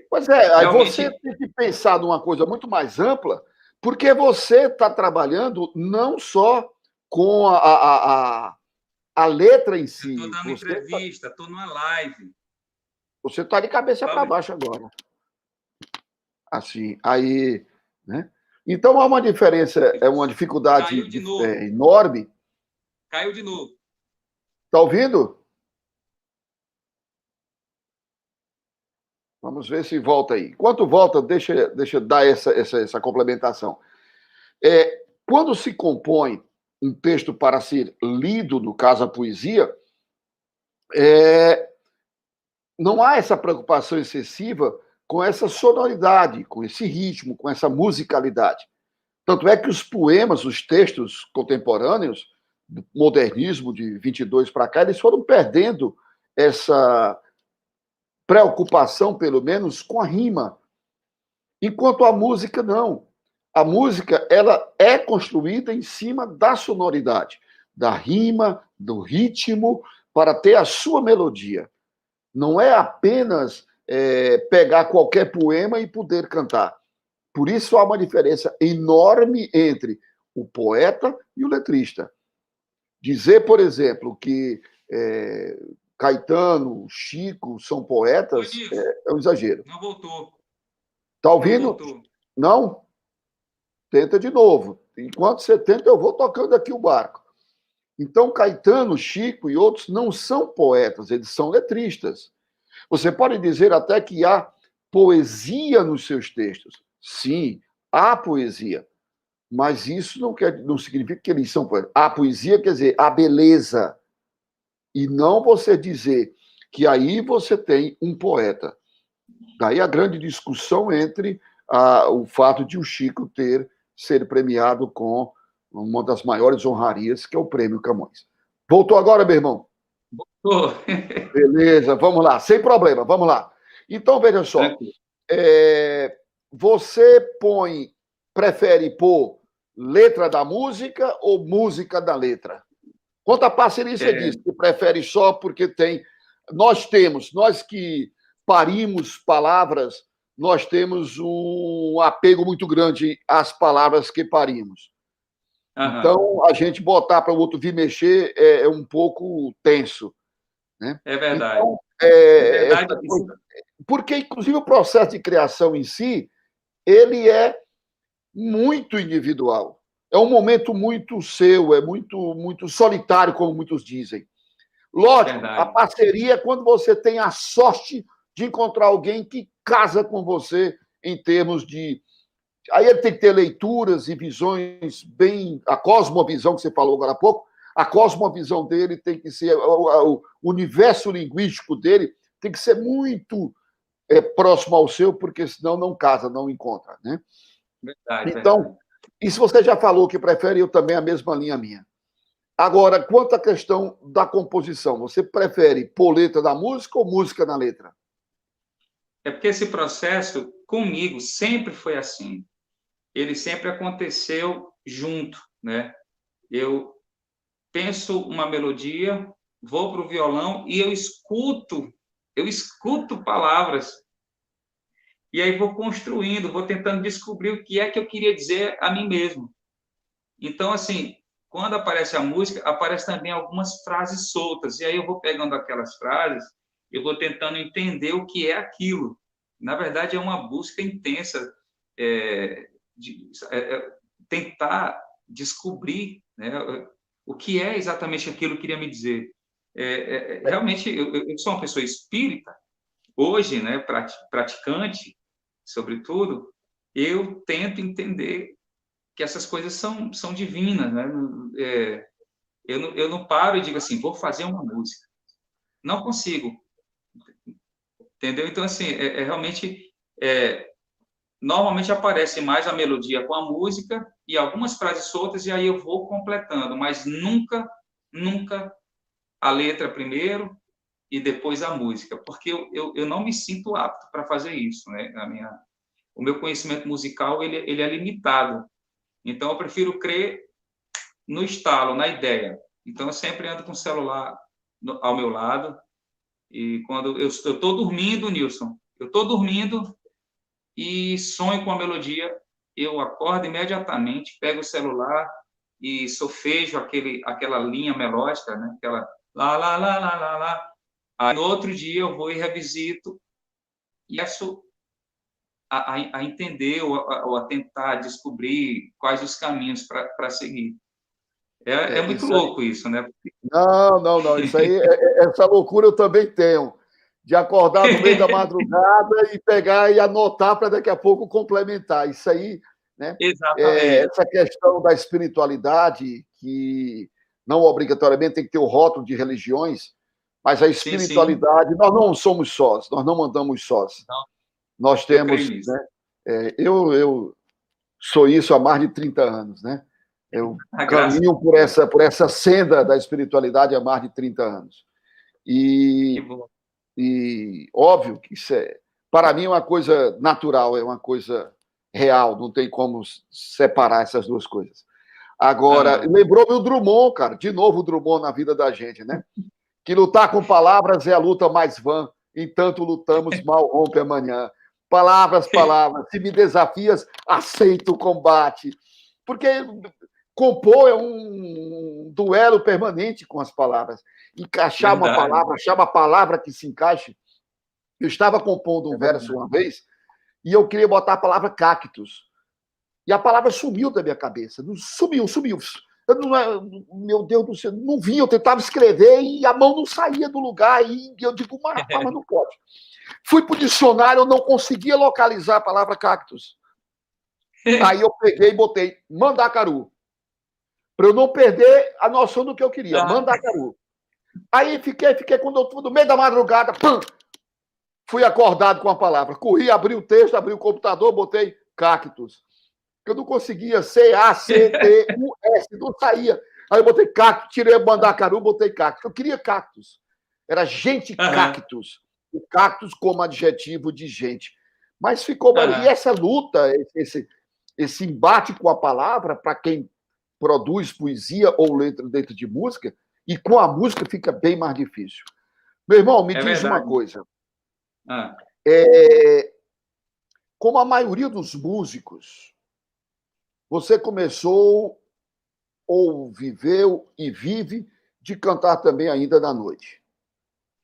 Pois é, aí realmente... você tem que pensar numa coisa muito mais ampla, porque você está trabalhando não só com a letra em si. Eu estou dando entrevista, estou numa live. Você está de cabeça para baixo agora. Assim, aí, né? Então há uma diferença, é uma dificuldade enorme. Caiu de novo. Está ouvindo? Vamos ver se volta aí. Enquanto volta, deixa eu dar essa complementação. Quando se compõe um texto para ser lido, no caso a poesia, não há essa preocupação excessiva com essa sonoridade, com esse ritmo, com essa musicalidade. Tanto é que os poemas, os textos contemporâneos, do modernismo de 22 para cá, eles foram perdendo essa preocupação, pelo menos, com a rima. Enquanto a música, não. A música, ela é construída em cima da sonoridade, da rima, do ritmo, para ter a sua melodia. Não é apenas pegar qualquer poema e poder cantar. Por isso há uma diferença enorme entre o poeta e o letrista. Dizer, por exemplo, que Caetano, Chico são poetas é um exagero. Não voltou. Está ouvindo? Não? Tenta de novo. Enquanto você tenta, eu vou tocando aqui o barco. Então, Caetano, Chico e outros não são poetas, eles são letristas. Você pode dizer até que há poesia nos seus textos. Sim, há poesia. Mas isso não significa que eles são poetas. A poesia quer dizer a beleza. E não você dizer que aí você tem um poeta. Daí a grande discussão entre o fato de o Chico ser premiado com uma das maiores honrarias, que é o Prêmio Camões. Voltou agora, meu irmão? Voltou. Beleza, vamos lá, sem problema, vamos lá. Então, veja só, você prefere pôr letra da música ou música da letra? Quanto à parceria, você diz que prefere só porque nós que parimos palavras, nós temos um apego muito grande às palavras que parimos. Uhum. Então, a gente botar para o outro vir mexer é um pouco tenso. Né? É verdade. Então, porque, inclusive, o processo de criação em si, ele é muito individual. É um momento muito seu, é muito solitário, como muitos dizem. Lógico, a parceria é quando você tem a sorte de encontrar alguém que casa com você em termos de... Aí ele tem que ter leituras e visões bem... A cosmovisão que você falou agora há pouco, a cosmovisão dele tem que ser... O universo linguístico dele tem que ser muito próximo ao seu, porque senão não casa, não encontra, né? Verdade, então, verdade. Isso você já falou que prefere, eu também a mesma linha minha. Agora, quanto à questão da composição, você prefere pôr letra da música ou música na letra? É porque esse processo, comigo, sempre foi assim. Ele sempre aconteceu junto, né? Eu penso uma melodia, vou para o violão e eu escuto palavras. E aí vou construindo, vou tentando descobrir o que é que eu queria dizer a mim mesmo. Então, assim, quando aparece a música, aparece também algumas frases soltas. E aí eu vou pegando aquelas frases, eu vou tentando entender o que é aquilo. Na verdade, é uma busca intensa tentar descobrir, né, o que é exatamente aquilo que queria me dizer. Realmente, eu sou uma pessoa espírita, hoje, né, praticante, sobretudo, eu tento entender que essas coisas são divinas, né? Eu não paro e digo assim, vou fazer uma música. Não consigo. Entendeu? Então, assim, realmente... normalmente aparece mais a melodia com a música e algumas frases soltas, e aí eu vou completando, mas nunca a letra primeiro e depois a música, porque eu não me sinto apto para fazer isso, né? O meu conhecimento musical ele é limitado, então eu prefiro crer no estalo, na ideia. Então eu sempre ando com o celular ao meu lado, e quando eu estou dormindo, Nilson, eu estou dormindo e sonho com a melodia, eu acordo imediatamente, pego o celular e solfejo aquela linha melódica, né? Aquela lá, lá, lá, lá, lá, lá. Aí, no outro dia, eu vou e revisito e começo a entender ou a tentar descobrir quais os caminhos para seguir. É muito Isso aí. louco isso, né? Não, não, não. Isso aí, essa loucura eu também tenho. De acordar no meio da madrugada e pegar e anotar para daqui a pouco complementar. Isso aí, né? Exatamente. Essa questão da espiritualidade, que não obrigatoriamente tem que ter o rótulo de religiões, mas a Sim, sim. espiritualidade, nós não somos sós, nós não andamos sós. Não, Nós eu creio temos, nisso. né? Eu sou isso há mais de 30 anos, né? Eu A graça, caminho por essa senda da espiritualidade há mais de 30 anos. que E, bom. e óbvio que isso para mim, é uma coisa natural, é uma coisa real, não tem como separar essas duas coisas. Agora, Ah, lembrou-me o Drummond, cara, de novo o Drummond na vida da gente, né? Que lutar com palavras é a luta mais vã, entanto lutamos, mal rompe amanhã. Palavras, palavras, se me desafias, aceito o combate. Porque compor é um duelo permanente com as palavras. Encaixar uma verdade, palavra, achar uma palavra que se encaixe. Eu estava compondo é um verso verdade. uma vez e eu queria botar a palavra cactus. E a palavra sumiu da minha cabeça. Sumiu, sumiu. Eu não, meu Deus do céu, não vinha. Eu tentava escrever e a mão não saía do lugar. E eu digo, mas não pode. Fui para o dicionário, eu não conseguia localizar a palavra cactus. Aí eu peguei e botei mandacaru. Para eu não perder a noção do que eu queria. Ah, Mandacaru. Aí fiquei, quando eu fui no meio da madrugada, pam, fui acordado com a palavra. Corri, abri o texto, abri o computador, botei cactus. Eu não conseguia C-A-C-T-U-S, não saía. Aí eu botei cactus, tirei mandacaru, botei cactus. Eu queria cactus. Era gente aham, cactus. O cactus como adjetivo de gente. Mas ficou. E aham. essa luta, esse embate com a palavra, para quem produz poesia ou letra dentro de música, e com a música fica bem mais difícil. Meu irmão, me É diz uma verdade. coisa. Ah, Como a maioria dos músicos, você começou ou viveu e vive de cantar também ainda na noite.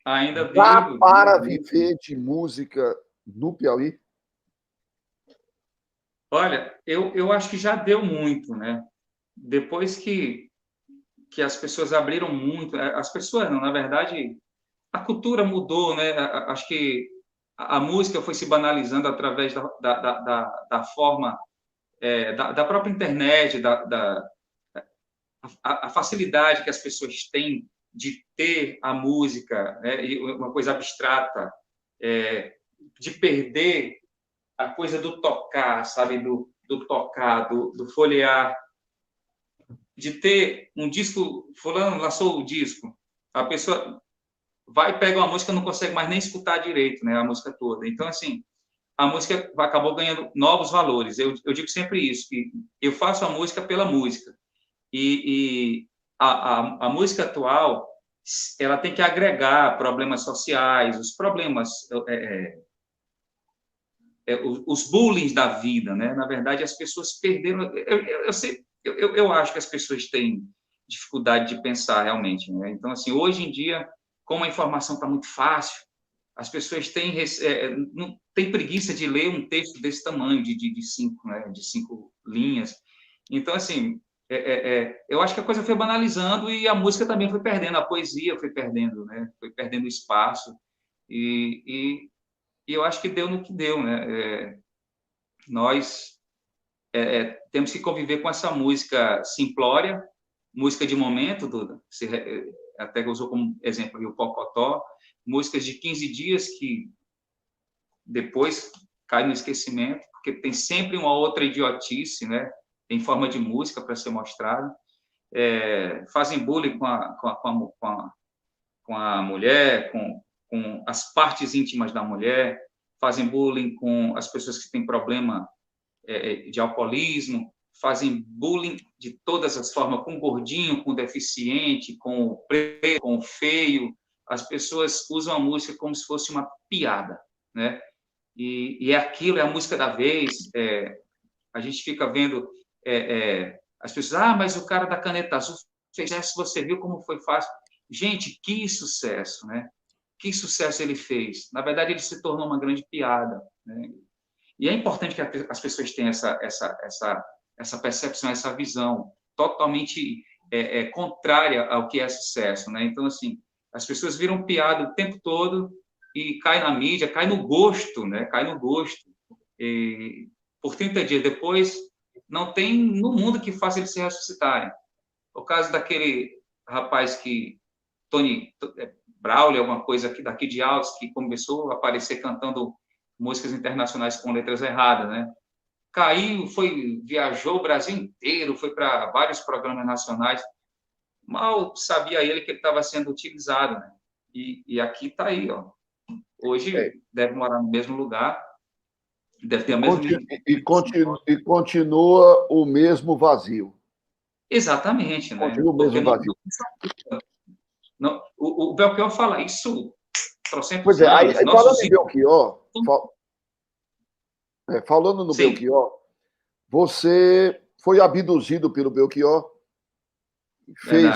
ainda Dá vivo, para vivo. viver de música no Piauí? Olha, eu acho que já deu muito, né? Depois que as pessoas abriram muito, as pessoas não, na verdade, a cultura mudou, né? Acho que a música foi se banalizando através da forma, da própria internet, a facilidade que as pessoas têm de ter a música, né? Uma coisa abstrata, de perder a coisa do tocar, sabe? Do tocar, do folhear, de ter um disco, fulano lançou o disco, a pessoa vai pegar uma música, não consegue mais nem escutar direito, né, a música toda. Então, assim, a música acabou ganhando novos valores. Eu digo sempre isso, que eu faço a música pela música. E a música atual, ela tem que agregar problemas sociais, os problemas, os bullying da vida, né? Na verdade, as pessoas perderam. Eu acho que as pessoas têm dificuldade de pensar realmente, né? Então, assim, hoje em dia, como a informação está muito fácil, as pessoas não têm preguiça de ler um texto desse tamanho, de cinco, né? De 5 linhas. Então, assim, eu acho que a coisa foi banalizando e a música também foi perdendo, a poesia foi perdendo, né? Foi perdendo espaço. E eu acho que deu no que deu, né? Nós temos que conviver com essa música simplória, música de momento, Duda. Você até usou como exemplo o Pocotó, músicas de 15 dias que depois cai no esquecimento, porque tem sempre uma outra idiotice, né? Em forma de música para ser mostrada. Fazem bullying com a mulher, com as partes íntimas da mulher, fazem bullying com as pessoas que têm problema de alcoolismo, fazem bullying de todas as formas, com o gordinho, com o deficiente, com o preto, com o feio. As pessoas usam a música como se fosse uma piada, né? E aquilo é a música da vez. A gente fica vendo as pessoas, mas o cara da caneta azul fez sucesso, você viu como foi fácil. Gente, que sucesso, né? Que sucesso ele fez. Na verdade, ele se tornou uma grande piada, né? E é importante que as pessoas tenham essa percepção, essa visão totalmente contrária ao que é sucesso, né? Então, assim, as pessoas viram piada o tempo todo e cai na mídia, cai no gosto, né? Cai no gosto. E, por 30 dias depois, não tem no mundo que faça eles se ressuscitarem. O caso daquele rapaz que, Tony Braulio, alguma coisa daqui de Altos, que começou a aparecer cantando músicas internacionais com letras erradas, né? Caiu, viajou o Brasil inteiro, foi para vários programas nacionais. Mal sabia ele que ele estava sendo utilizado, né? E aqui está aí, ó. Hoje deve morar no mesmo lugar, deve ter a mesma... E continua o mesmo vazio. Exatamente, né? Continua o mesmo vazio. O Belchior fala isso trocentos pois é, anos. aí falando em Belchior, falando no Sim. Belchior, você foi abduzido pelo Belchior, fez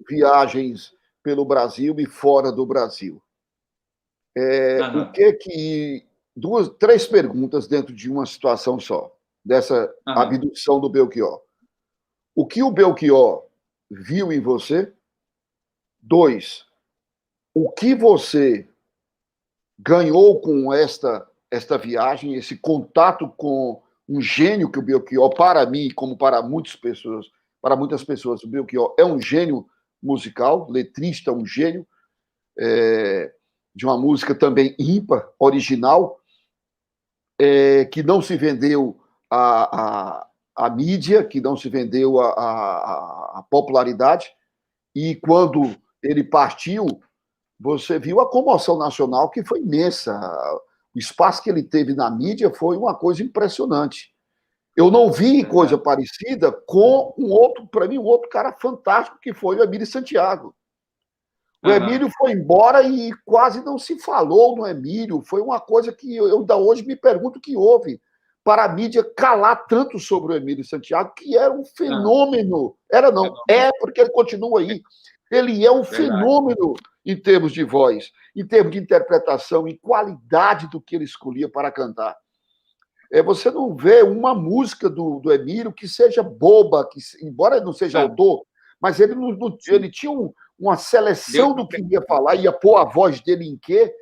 viagens pelo Brasil e fora do Brasil. O que três perguntas dentro de uma situação só, dessa abdução do Belchior. O que o Belchior viu em você? 2, o que você ganhou com esta viagem, esse contato com um gênio que o Belchior, para mim, como para muitas pessoas, o Belchior é um gênio musical, letrista, um gênio de uma música também ímpar, original, que não se vendeu à mídia, que não se vendeu à popularidade, e quando ele partiu, você viu a comoção nacional, que foi imensa. O espaço que ele teve na mídia foi uma coisa impressionante. Eu não vi coisa parecida com para mim, um outro cara fantástico, que foi o Emílio Santiago. O Emílio foi embora e quase não se falou no Emílio. Foi uma coisa que eu ainda hoje me pergunto o que houve para a mídia calar tanto sobre o Emílio Santiago, que era um fenômeno. Porque ele continua aí. Ele é um fenômeno em termos de voz, em termos de interpretação, em qualidade do que ele escolhia para cantar. Você não vê uma música do Emílio que seja boba, embora ele não seja autor, mas ele tinha uma seleção do que ia falar, ia pôr a voz dele em quê,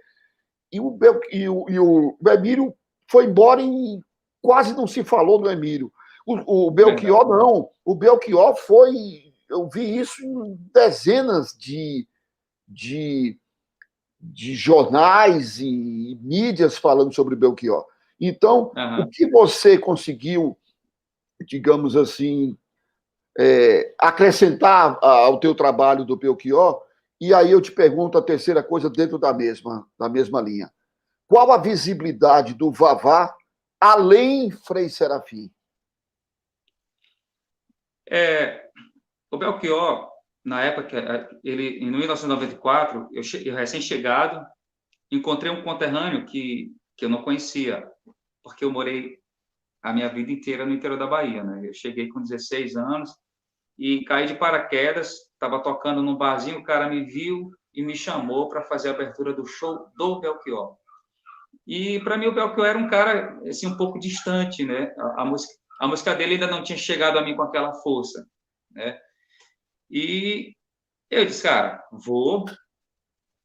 e o Emílio foi embora e quase não se falou do Emílio. O Belchior não. O Belchior eu vi isso em dezenas de jornais e mídias falando sobre Belchior. Então, o que você conseguiu, digamos assim, acrescentar ao teu trabalho do Belchior? E aí eu te pergunto a terceira coisa dentro da mesma linha. Qual a visibilidade do Vavá além Frei Serafim? O Belchior, na época, em 1994, eu recém-chegado, encontrei um conterrâneo que eu não conhecia, porque eu morei a minha vida inteira no interior da Bahia, né? Eu cheguei com 16 anos e caí de paraquedas, estava tocando num barzinho, o cara me viu e me chamou para fazer a abertura do show do Belchior. E, para mim, o Belchior era um cara assim, um pouco distante, né? A música dele ainda não tinha chegado a mim com aquela força, né? E eu disse, cara, vou.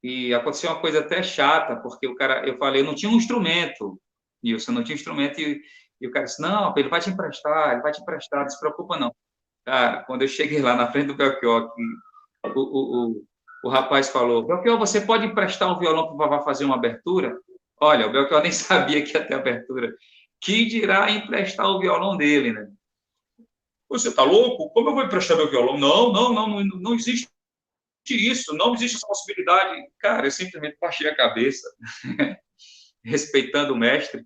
E aconteceu uma coisa até chata, porque eu falei, eu não tinha um instrumento, Nilson, não tinha instrumento, e o cara disse, não, ele vai te emprestar, não se preocupa não. Cara, quando eu cheguei lá na frente do Belchior, o rapaz falou, Belchior, você pode emprestar um violão para o Vavá fazer uma abertura? Olha, o Belchior nem sabia que ia ter abertura. Que dirá emprestar o violão dele, né? Você tá louco? Como eu vou emprestar meu violão? Não existe isso, não existe essa possibilidade. Cara, eu simplesmente baixei a cabeça, respeitando o mestre.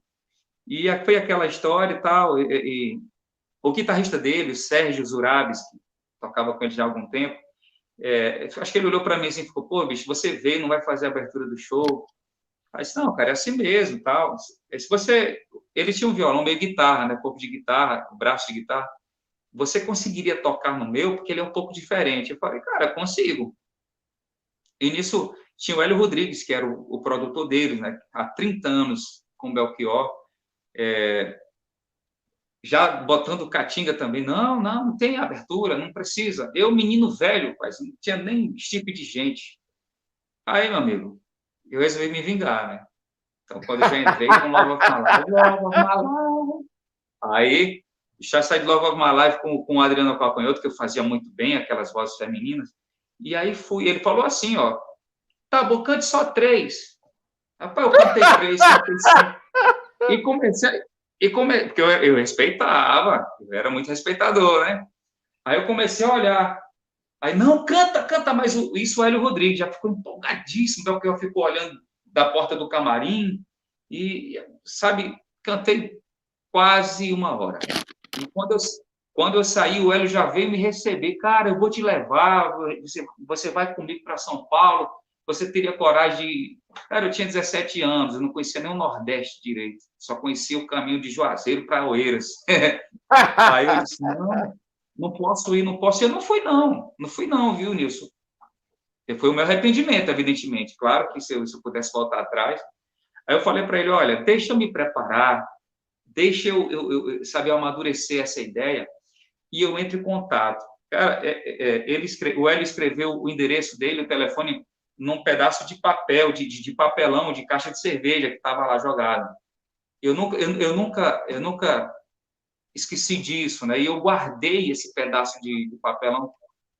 E foi aquela história e tal. O guitarrista dele, o Sérgio Zurabis, que tocava com ele já há algum tempo, acho que ele olhou para mim assim e ficou, pô, bicho, você veio, não vai fazer a abertura do show. Aí disse, não, cara, é assim mesmo, tal. Se você... Ele tinha um violão meio guitarra, né, corpo de guitarra, braço de guitarra. Você conseguiria tocar no meu? Porque ele é um pouco diferente. Eu falei, cara, consigo. E nisso tinha o Hélio Rodrigues, que era o produtor dele, né, há 30 anos com o Belchior, já botando Caatinga também. Não tem abertura, não precisa. Eu, menino velho, quase não tinha nem tipo de gente. Aí, meu amigo, eu resolvi me vingar, né? Então, quando eu já entrei com Love of My Life, Love of My Life. Aí, já saí de Love of My Life com o Adriano Calcanhoto, que eu fazia muito bem, aquelas vozes femininas. E aí ele falou assim, ó, tá bom, cante só 3. Rapaz, eu cantei 3, cantei 5. Porque eu respeitava, eu era muito respeitador, né? Aí eu comecei a olhar. Aí, não, canta, mas isso o Hélio Rodrigues já ficou empolgadíssimo, então, porque eu fico olhando da porta do camarim e, sabe, cantei quase 1 hora. E quando eu saí, o Hélio já veio me receber. Cara, eu vou te levar, você vai comigo para São Paulo, você teria coragem de... Cara, eu tinha 17 anos, eu não conhecia nem o Nordeste direito, só conhecia o caminho de Juazeiro para Oeiras. Aí eu disse, não posso ir, não posso ir. Eu não fui não, viu, Nilson? Foi o meu arrependimento, evidentemente. Claro que se eu pudesse voltar atrás. Aí eu falei para ele, olha, deixa eu me preparar, deixa eu saber amadurecer essa ideia e eu entro em contato. Cara, o Hélio escreveu o endereço dele, o telefone, num pedaço de papel, de papelão, de caixa de cerveja que estava lá jogado. Eu nunca esqueci disso, né? E eu guardei esse pedaço de papelão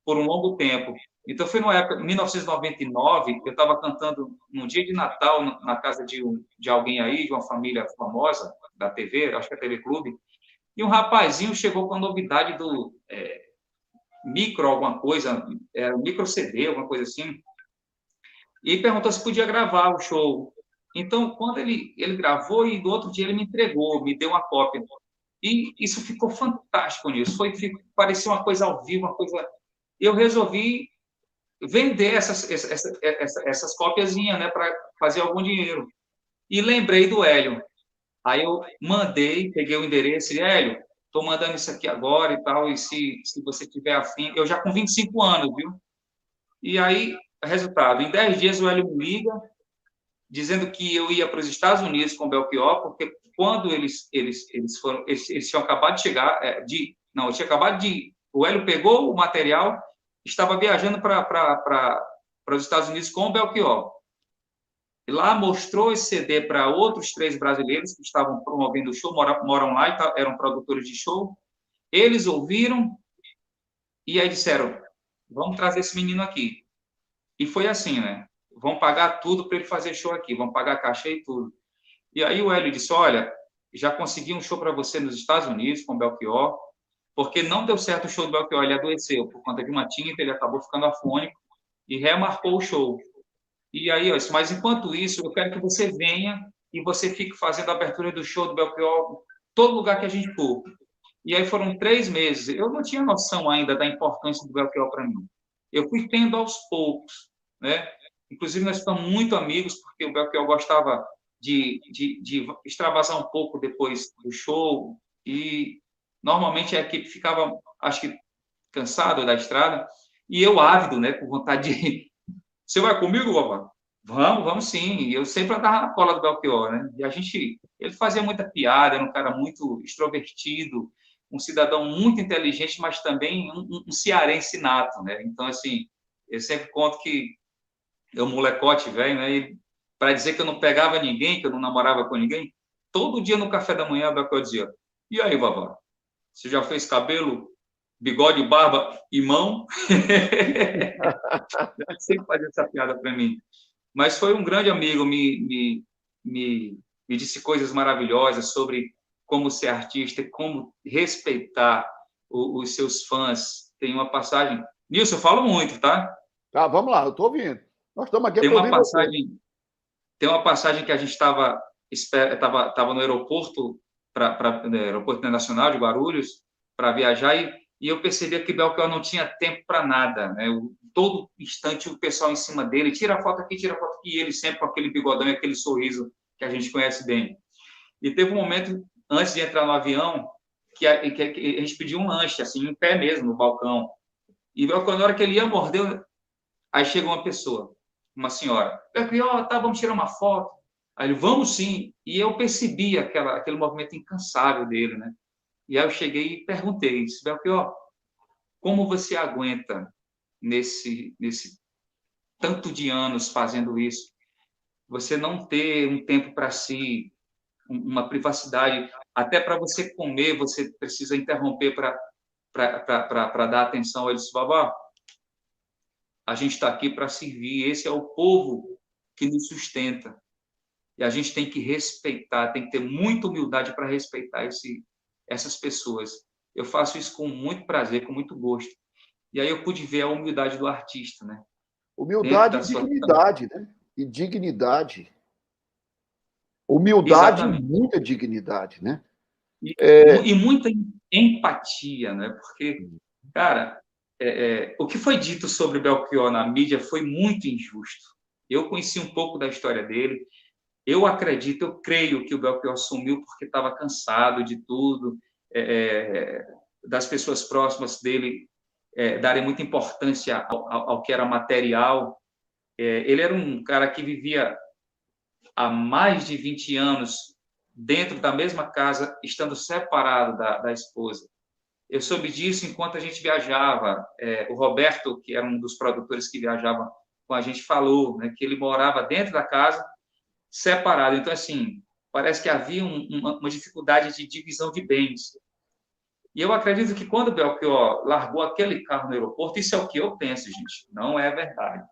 por um longo tempo. Então, foi numa época, em 1999, eu estava cantando num dia de Natal na casa de alguém aí, de uma família famosa da TV, acho que é a TV Clube, e um rapazinho chegou com a novidade do micro alguma coisa, micro CD, alguma coisa assim, e perguntou se podia gravar o show. Então, quando ele gravou, e do outro dia ele me entregou, me deu uma cópia. E isso ficou fantástico nisso. Parecia uma coisa ao vivo, uma coisa... Eu resolvi vender essas cópiazinhas, né, para fazer algum dinheiro. E lembrei do Hélio. Aí eu peguei o endereço e, Hélio, estou mandando isso aqui agora e tal, e se você tiver afim... Eu já com 25 anos, viu? E aí, resultado, em 10 dias o Hélio me liga, dizendo que eu ia para os Estados Unidos com o Belchior, porque quando eles tinham acabado de chegar, eu tinha acabado de... O Hélio pegou o material, estava viajando para os Estados Unidos com o Belchior. E lá mostrou esse CD para outros 3 brasileiros que estavam promovendo o show, moram lá e eram produtores de show. Eles ouviram e aí disseram, vamos trazer esse menino aqui. E foi assim, né? Vão pagar tudo para ele fazer show aqui, vão pagar cachê e tudo. E aí o Hélio disse, olha, já consegui um show para você nos Estados Unidos com o Belchior, porque não deu certo o show do Belchior, ele adoeceu por conta de uma tinta, ele acabou ficando afônico e remarcou o show. E aí, eu disse, mas enquanto isso, eu quero que você venha e você fique fazendo a abertura do show do Belchior em todo lugar que a gente for. E aí foram 3 meses. Eu não tinha noção ainda da importância do Belchior para mim. Eu fui tendo aos poucos, né? Inclusive, nós ficamos muito amigos, porque o Belchior gostava de extravasar um pouco depois do show, e normalmente a equipe ficava, acho que, cansada da estrada, e eu ávido, né, com vontade de... Você vai comigo, Vovó? Vamos sim. E eu sempre andava na cola do Belchior, né? E ele fazia muita piada, era um cara muito extrovertido, um cidadão muito inteligente, mas também um cearense nato, né? Então, assim, eu sempre conto que eu, molecote velho, né? Para dizer que eu não pegava ninguém, que eu não namorava com ninguém, todo dia no café da manhã, o Belchior dizia, e aí, Vovó, você já fez cabelo, bigode, barba e mão? Ele sempre fazia essa piada para mim. Mas foi um grande amigo, me disse coisas maravilhosas sobre como ser artista, como respeitar os seus fãs. Tem uma passagem... Nilson, eu falo muito, tá? Tá, vamos lá, eu estou ouvindo. Nós estamos aqui Tem para uma ouvir você. passagem que a gente estava no aeroporto, no aeroporto internacional de Guarulhos, para viajar, e eu percebia que Belchior não tinha tempo para nada, né? Todo instante o pessoal em cima dele, tira foto aqui, e ele sempre com aquele bigodão e aquele sorriso que a gente conhece bem. E teve um momento, antes de entrar no avião, que a gente pediu um lanche, assim, em pé mesmo, no balcão. E Belchior, na hora que ele ia morder, aí chega uma pessoa, uma senhora. Belchior, tá, vamos tirar uma foto. Aí ele, vamos sim. E eu percebi aquele movimento incansável dele, né? E aí eu cheguei e perguntei, disse, Belchior, como você aguenta nesse tanto de anos fazendo isso? Você não ter um tempo para si, uma privacidade, até para você comer, você precisa interromper para dar atenção. Ele disse, babá, a gente está aqui para servir, esse é o povo que nos sustenta. E a gente tem que respeitar, tem que ter muita humildade para respeitar essas pessoas. Eu faço isso com muito prazer, com muito gosto. E aí eu pude ver a humildade do artista, né? Dentro Humildade da e sua... dignidade, né? E dignidade. Humildade e Exatamente. muita dignidade, né? E muita empatia, né? Porque, cara, o que foi dito sobre Belchior na mídia foi muito injusto. Eu conheci um pouco da história dele. Eu acredito, eu creio que o Belchior sumiu porque estava cansado de tudo, das pessoas próximas dele darem muita importância ao que era material. Ele era um cara que vivia há mais de 20 anos dentro da mesma casa, estando separado da esposa. Eu soube disso enquanto a gente viajava. O Roberto, que era um dos produtores que viajava com a gente, falou, né, que ele morava dentro da casa, separado. Então, assim, parece que havia uma dificuldade de divisão de bens. E eu acredito que quando o Belchior largou aquele carro no aeroporto, isso é o que eu penso, gente, não é verdade.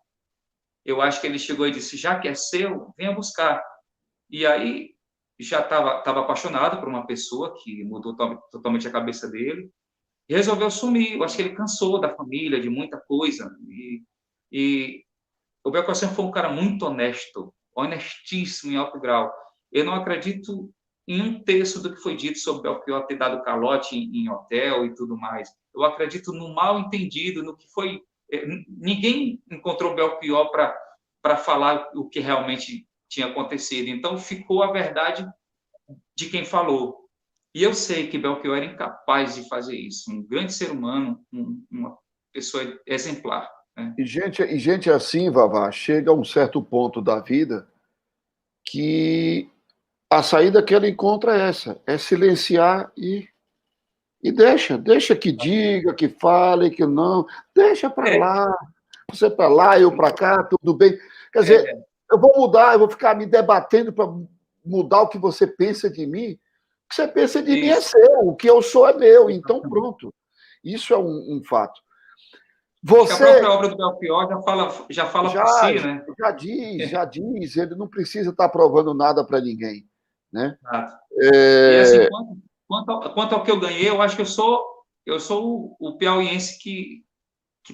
Eu acho que ele chegou e disse, já que é seu, venha buscar. E aí já estava apaixonado por uma pessoa que mudou totalmente a cabeça dele e resolveu sumir. Eu acho que ele cansou da família, de muita coisa. E o Belchior sempre foi um cara muito honesto, honestíssimo em alto grau. Eu não acredito em um terço do que foi dito sobre Belchior ter dado calote em hotel e tudo mais. Eu acredito no mal entendido, no que foi... Ninguém encontrou Belchior para falar o que realmente tinha acontecido. Então, ficou a verdade de quem falou. E eu sei que Belchior era incapaz de fazer isso. Um grande ser humano, uma pessoa exemplar. Né? E gente assim, Vavá, chega a um certo ponto da vida que a saída que ele encontra é essa, é silenciar e deixa que diga, que fale, que não, deixa para lá, você para lá, eu para cá, tudo bem. Quer dizer, eu vou mudar, eu vou ficar me debatendo para mudar o que você pensa de mim. O que você pensa de mim é seu, o que eu sou é meu, então pronto. Isso é um fato. Acho que a própria obra do Belchior já fala por si, né? Já diz, ele não precisa estar provando nada para ninguém, né? E assim, quanto ao que eu ganhei, eu acho que eu sou o piauiense que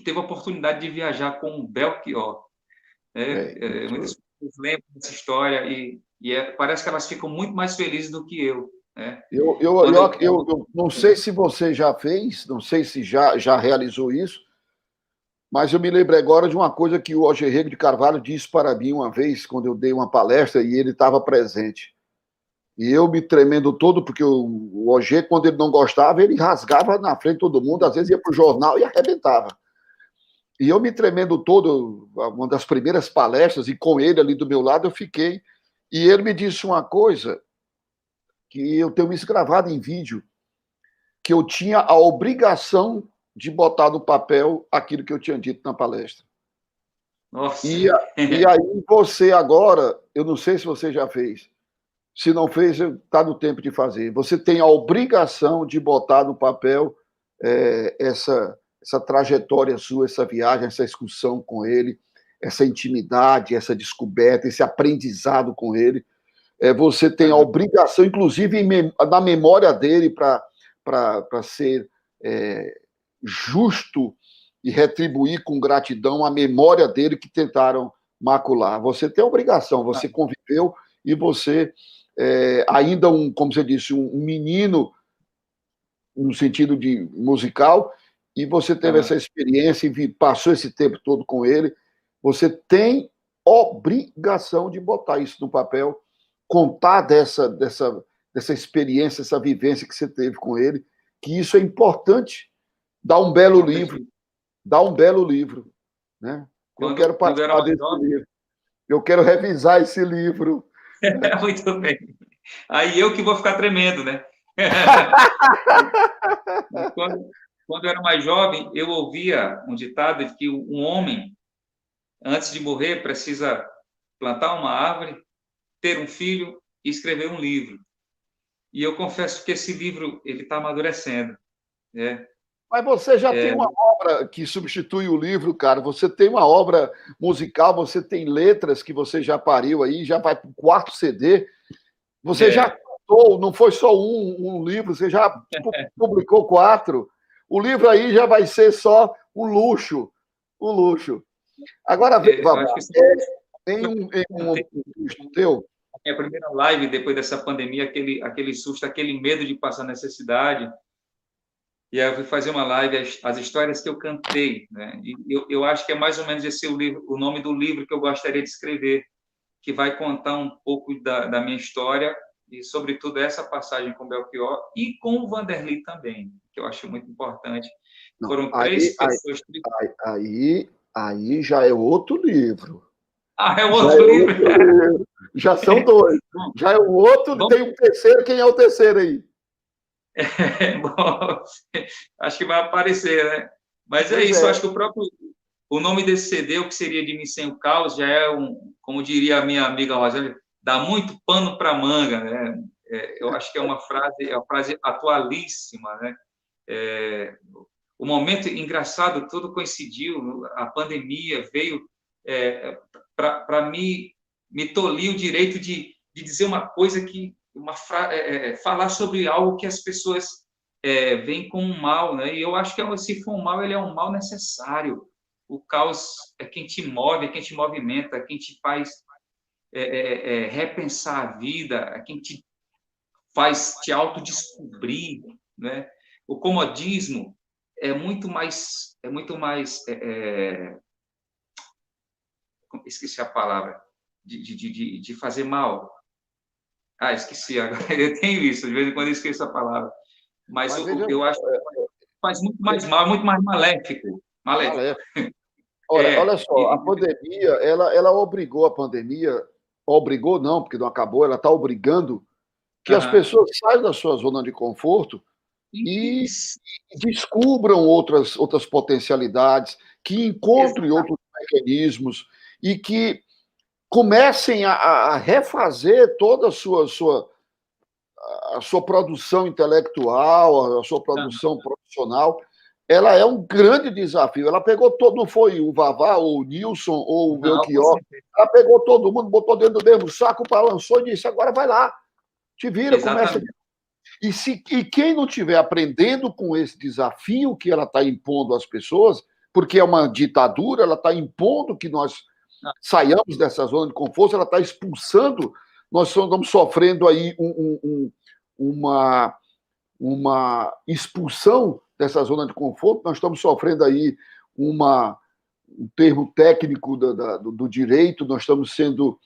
teve a oportunidade de viajar com o Belchior. Muitas pessoas lembram dessa história parece que elas ficam muito mais felizes do que eu. Né? Eu não sei se você já fez, não sei se já realizou isso, mas eu me lembro agora de uma coisa que o Algerrego de Carvalho disse para mim uma vez, quando eu dei uma palestra e ele estava presente. E eu me tremendo todo, porque o Alger, quando ele não gostava, ele rasgava na frente de todo mundo, às vezes ia para o jornal e arrebentava. E eu me tremendo todo, uma das primeiras palestras, e com ele ali do meu lado eu fiquei. E ele me disse uma coisa que eu tenho isso gravado em vídeo, que eu tinha a obrigação de botar no papel aquilo que eu tinha dito na palestra. Nossa. E aí você agora, eu não sei se você já fez, se não fez, está no tempo de fazer. Você tem a obrigação de botar no papel essa trajetória sua, essa viagem, essa excursão com ele, essa intimidade, essa descoberta, esse aprendizado com ele. Você tem a obrigação, inclusive na memória dele, para ser justo e retribuir com gratidão a memória dele que tentaram macular. Você tem a obrigação, você conviveu e você ainda como você disse, um menino no sentido de musical, e você teve essa experiência e passou esse tempo todo com ele, você tem obrigação de botar isso no papel, contar dessa experiência, essa vivência que você teve com ele, que isso é importante. Dá um belo livro, né? Eu quero participar desse livro. Eu quero revisar esse livro. Muito bem. Aí eu que vou ficar tremendo, né? Quando eu era mais jovem, eu ouvia um ditado de que um homem, antes de morrer, precisa plantar uma árvore, ter um filho e escrever um livro. E eu confesso que esse livro ele está amadurecendo, né? Mas você já tem uma obra que substitui o livro, cara. Você tem uma obra musical, você tem letras que você já pariu aí, já vai para o 4º CD. Você já cantou, não foi só um livro, você já publicou 4. O livro aí já vai ser só o luxo. Agora, tem um teu. A minha primeira live, depois dessa pandemia, aquele susto, aquele medo de passar necessidade. E aí eu fui fazer uma live, as histórias que eu cantei, né? E eu acho que é mais ou menos esse o nome do livro que eu gostaria de escrever, que vai contar um pouco da minha história e, sobretudo, essa passagem com Belchior e com o Vanderlei também, que eu acho muito importante. Não, foram 3 pessoas... Aí já é outro livro. É outro livro? Já são 2. Já é o outro, tem um terceiro. Quem é o terceiro aí? Bom, acho que vai aparecer, né? Mas é isso, eu acho que o nome desse CD, o que seria De Mim Sem o Caos, já é como diria a minha amiga Rosângela, dá muito pano para manga, né? Eu acho que é uma frase atualíssima, né? O momento engraçado, tudo coincidiu, a pandemia veio para me tolir o direito de dizer uma coisa que falar sobre algo que as pessoas veem como um mal, né? E eu acho que se for um mal, ele é um mal necessário. O caos é quem te move, é quem te movimenta, é quem te faz repensar a vida, é quem te faz te autodescobrir, né? O comodismo é muito mais esqueci a palavra, de fazer mal. Esqueci agora. Eu tenho isso, de vez em quando eu esqueço a palavra. Mas eu acho que faz muito mais mal, muito mais maléfico. Olha só, a pandemia, ela obrigou obrigou não, porque não acabou, ela está obrigando que as pessoas saiam da sua zona de conforto e descubram outras potencialidades, que encontrem outros mecanismos e que comecem a refazer toda a sua produção intelectual, a sua produção profissional. Ela é um grande desafio. Ela pegou todo, não foi o Vavá, ou o Nilson, ou o Belchior, ela pegou todo mundo, botou dentro do mesmo saco, balançou e disse, agora vai lá, te vira, começa. E quem não estiver aprendendo com esse desafio que ela está impondo às pessoas, porque é uma ditadura, ela está impondo que nós saiamos dessa zona de conforto, ela está expulsando, nós estamos sofrendo aí uma expulsão dessa zona de conforto, nós estamos sofrendo aí um termo técnico do direito, nós estamos sendo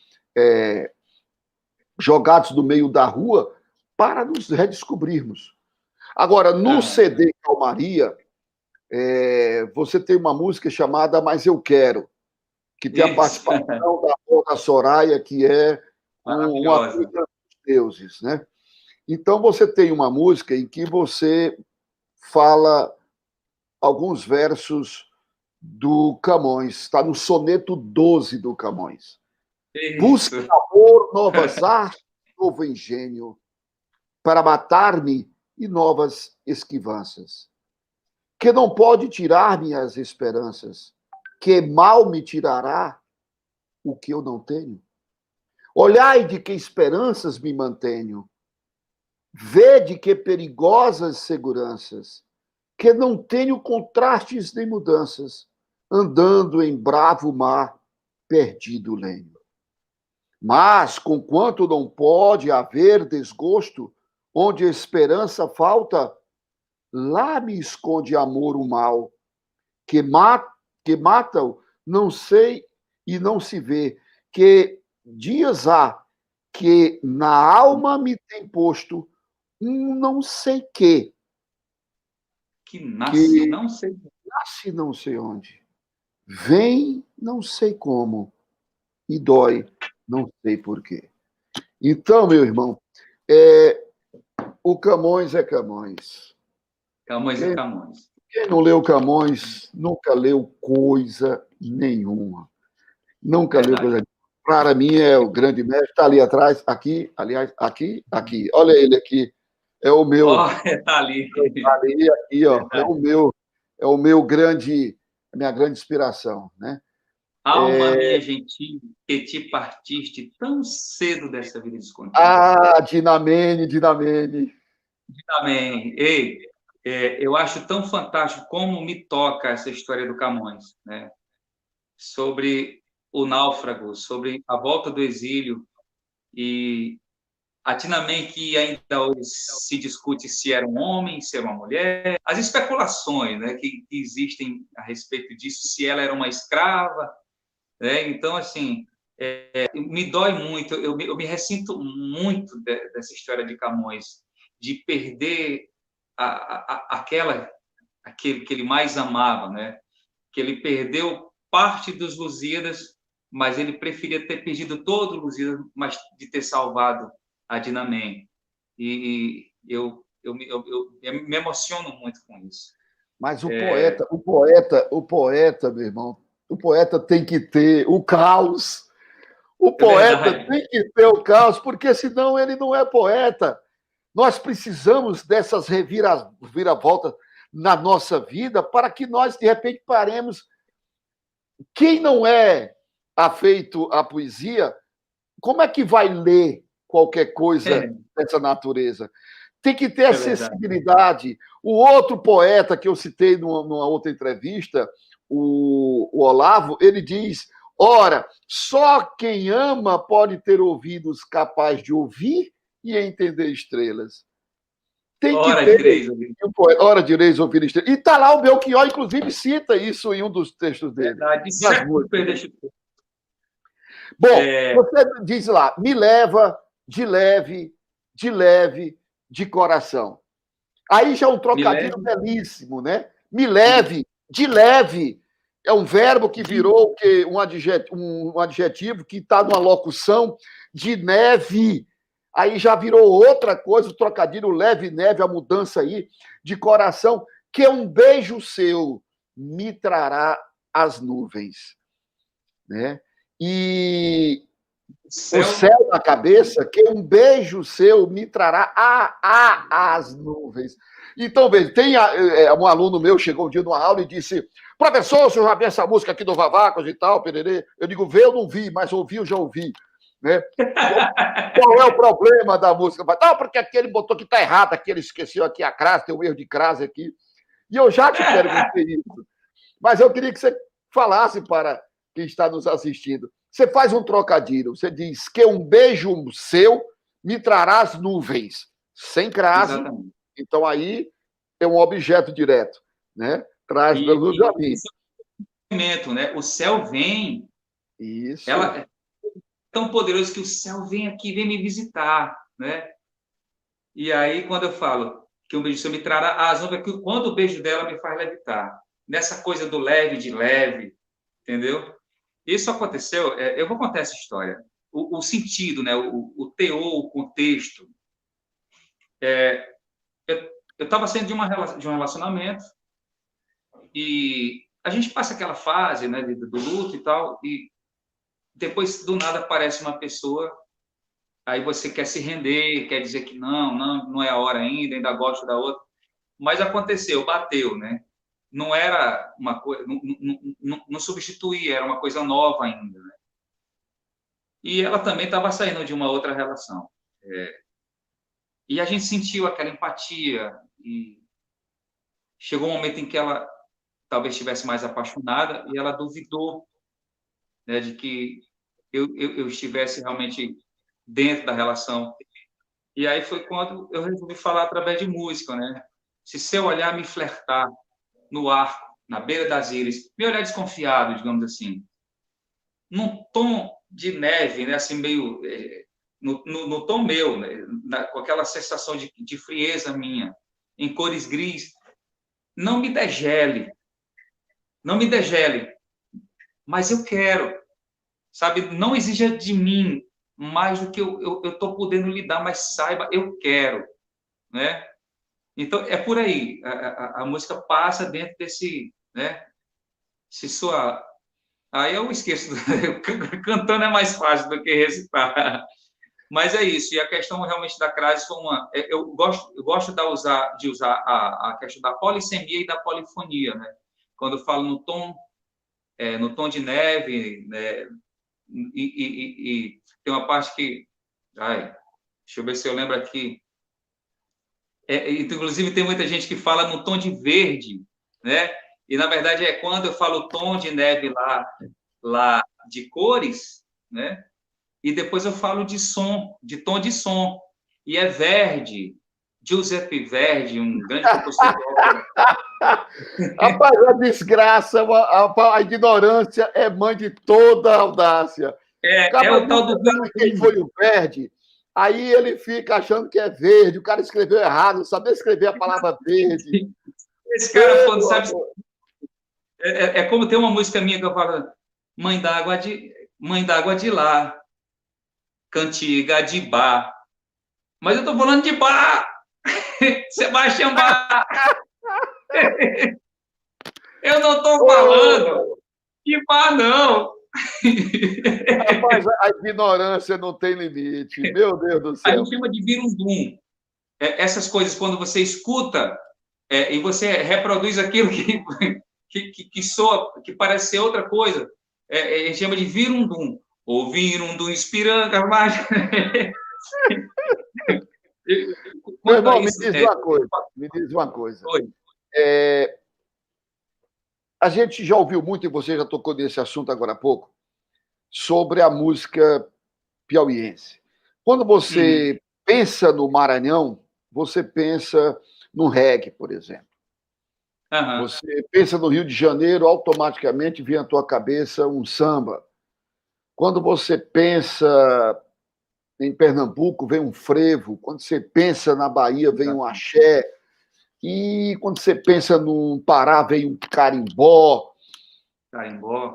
jogados no meio da rua para nos redescobrirmos. Agora, no CD Calmaria, você tem uma música chamada Mas Eu Quero, que tem a participação da Soraya, que é uma amiga dos deuses, né? Então, você tem uma música em que você fala alguns versos do Camões, está no soneto 12 do Camões. Busque amor, novas artes, novo engenho, para matar-me e novas esquivanças. Que não pode tirar minhas esperanças, que mal me tirará o que eu não tenho. Olhai de que esperanças me mantenho, vede que perigosas seguranças, que não tenho contrastes nem mudanças, andando em bravo mar, perdido lenho. Mas, conquanto não pode haver desgosto, onde esperança falta, lá me esconde amor o mal, que mata-o, não sei e não se vê, que dias há que na alma me tem posto um não sei quê, Que nasce, que não sei. nasce não sei onde, vem não sei como e dói não sei por quê. Então, meu irmão, o Camões é Camões. Camões e Quem, Camões. quem não leu Camões nunca leu coisa nenhuma. Nunca leu coisa Verdade. nenhuma. Para mim é o grande mestre. Está ali atrás, aqui, aliás, aqui, aqui. Olha ele aqui. É o meu. Ó, tá ali. Ali, aqui, ó. Verdade. É o meu grande, a minha grande inspiração, né? Alma minha gentil, que te partiste tão cedo dessa vida descontida. Ah, Dinamene, Dinamene. Amém. Ei, eu acho tão fantástico como me toca essa história do Camões, né? Sobre o náufrago, sobre a volta do exílio e a Tinamém que ainda hoje se discute se era um homem, se era uma mulher, as especulações, né, que existem a respeito disso, se ela era uma escrava, né? Então, assim, me dói muito, eu me ressinto muito dessa história de Camões, de perder aquele que ele mais amava, né? Que ele perdeu parte dos Lusíadas, mas ele preferia ter perdido todo o Lusíadas, mas de ter salvado a Dinamém. E eu me emociono muito com isso. Mas o poeta, meu irmão, o poeta tem que ter o caos. O É poeta verdade. tem que ter o caos, porque senão ele não é poeta. Nós precisamos dessas reviravoltas na nossa vida para que nós, de repente, paremos. Quem não é afeito à poesia, como é que vai ler qualquer coisa dessa natureza? Tem que ter a Verdade. sensibilidade. O outro poeta que eu citei numa outra entrevista, o Olavo, ele diz: ora, só quem ama pode ter ouvidos capazes de ouvir e entender estrelas. Tem que Ora, ter. direis, Ora, direis ouvir estrelas. E está lá o Belchior, inclusive, cita isso em um dos textos dele, verdade. De das certo, músicas. perdeste. Bom, você diz lá, me leva de leve, de coração. Aí já é um trocadilho belíssimo, né? Me leve, de leve. É um verbo que virou um adjetivo que está numa locução de neve. Aí já virou outra coisa, o trocadilho leve, neve, a mudança aí de coração, que um beijo seu me trará as nuvens, né? E o céu na cabeça, que um beijo seu me trará as nuvens. Então, veja, tem um aluno meu chegou um dia numa aula e disse: professor, o senhor já viu essa música aqui do Vavacos e tal, pererê? Eu digo: vê, eu não vi, mas ouvi, eu já ouvi. Né? Qual é o problema da música? Não, porque aqui ele botou que está errado, aqui ele esqueceu aqui a crase, tem um erro de crase aqui. E eu já te perguntei isso. Mas eu queria que você falasse para quem está nos assistindo. Você faz um trocadilho, você diz que um beijo seu me trará as nuvens, sem crase. Exatamente. Então aí é um objeto direto, né? Traz as nuvens a mim. Né? O céu vem. Isso. Ela é tão poderoso que o céu vem aqui, vem me visitar, né? E aí quando eu falo que um beijo seu me trará as nuvens, que quando o beijo dela me faz levitar, nessa coisa do leve de leve, entendeu? Isso aconteceu, eu vou contar essa história. O sentido, né? O teor, o contexto. Eu estava saindo de um relacionamento e a gente passa aquela fase, né, do luto e tal, e depois, do nada, aparece uma pessoa, aí você quer se render, quer dizer que não é a hora ainda gosto da outra. Mas aconteceu, bateu, né? Não era uma coisa, não substituía, era uma coisa nova ainda, né? E ela também estava saindo de uma outra relação. E a gente sentiu aquela empatia chegou um momento em que ela talvez estivesse mais apaixonada e ela duvidou, né, de que eu estivesse realmente dentro da relação. E aí foi quando eu resolvi falar através de música, né? Se seu olhar me flertar no arco, na beira das íris, me olhar desconfiado, digamos assim, num tom de neve, né? Assim, meio... no tom meu, né? Com aquela sensação de frieza minha, em cores gris, não me degele, não me degele, mas eu quero, sabe? Não exija de mim mais do que eu estou podendo lhe dar, mas saiba, eu quero, né? Então, é por aí. A música passa dentro desse, né? Se sua... Aí eu esqueço, cantando é mais fácil do que recitar. Mas é isso. E a questão realmente da crase foi uma... Eu gosto de usar a questão da polissemia e da polifonia, né? Quando eu falo no tom de neve, né? E tem uma parte que... Ai, deixa eu ver se eu lembro aqui. Inclusive, tem muita gente que fala no tom de verde, né? E, na verdade, quando eu falo tom de neve lá de cores, né? E depois eu falo de som, de tom de som. E é Verdi, Giuseppe Verdi, um grande compositor. Rapaz, a desgraça, a ignorância é mãe de toda a audácia. É o tal do Quem foi o Verdi? Aí ele fica achando que é verde. O cara escreveu errado, não sabia escrever a palavra verde. Esse cara falando, sabe? É como tem uma música minha que eu falo, Mãe d'água de lá, cantiga de Bach. Mas eu tô falando de Bach! Sebastião Bach! Eu não tô falando de Bach, não! Rapaz, a ignorância não tem limite. Meu Deus do A céu. gente chama de virundum. Essas coisas, quando você escuta e você reproduz aquilo que soa, que parece ser outra coisa, a gente chama de virundum. Ou virundum espiranga, mas... Meu irmão, me diz uma coisa. Me diz uma coisa. A gente já ouviu muito, e você já tocou nesse assunto agora há pouco, sobre a música piauiense. Quando você pensa no Maranhão, você pensa no reggae, por exemplo. Você pensa no Rio de Janeiro, automaticamente vem à tua cabeça um samba. Quando você pensa em Pernambuco, vem um frevo. Quando você pensa na Bahia, vem um axé. E quando você pensa no Pará, vem um carimbó.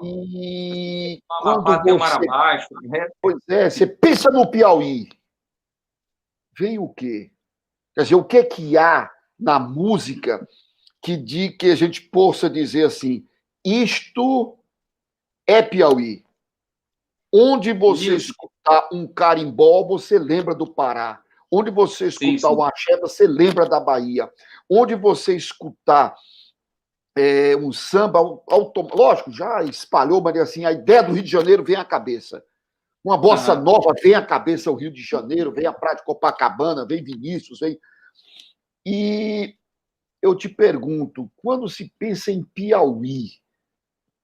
E quando você... Pois é, você pensa no Piauí, vem o quê? Quer dizer, o que há na música que a gente possa dizer assim, isto é Piauí? Onde você escutar um carimbó, você lembra do Pará. Onde você escutar um axé, você lembra da Bahia. Onde você escutar um samba, lógico, já espalhou, mas assim, a ideia do Rio de Janeiro vem à cabeça. Uma bossa nova vem à cabeça o Rio de Janeiro, vem a Praia de Copacabana, vem Vinícius, vem... E eu te pergunto, quando se pensa em Piauí,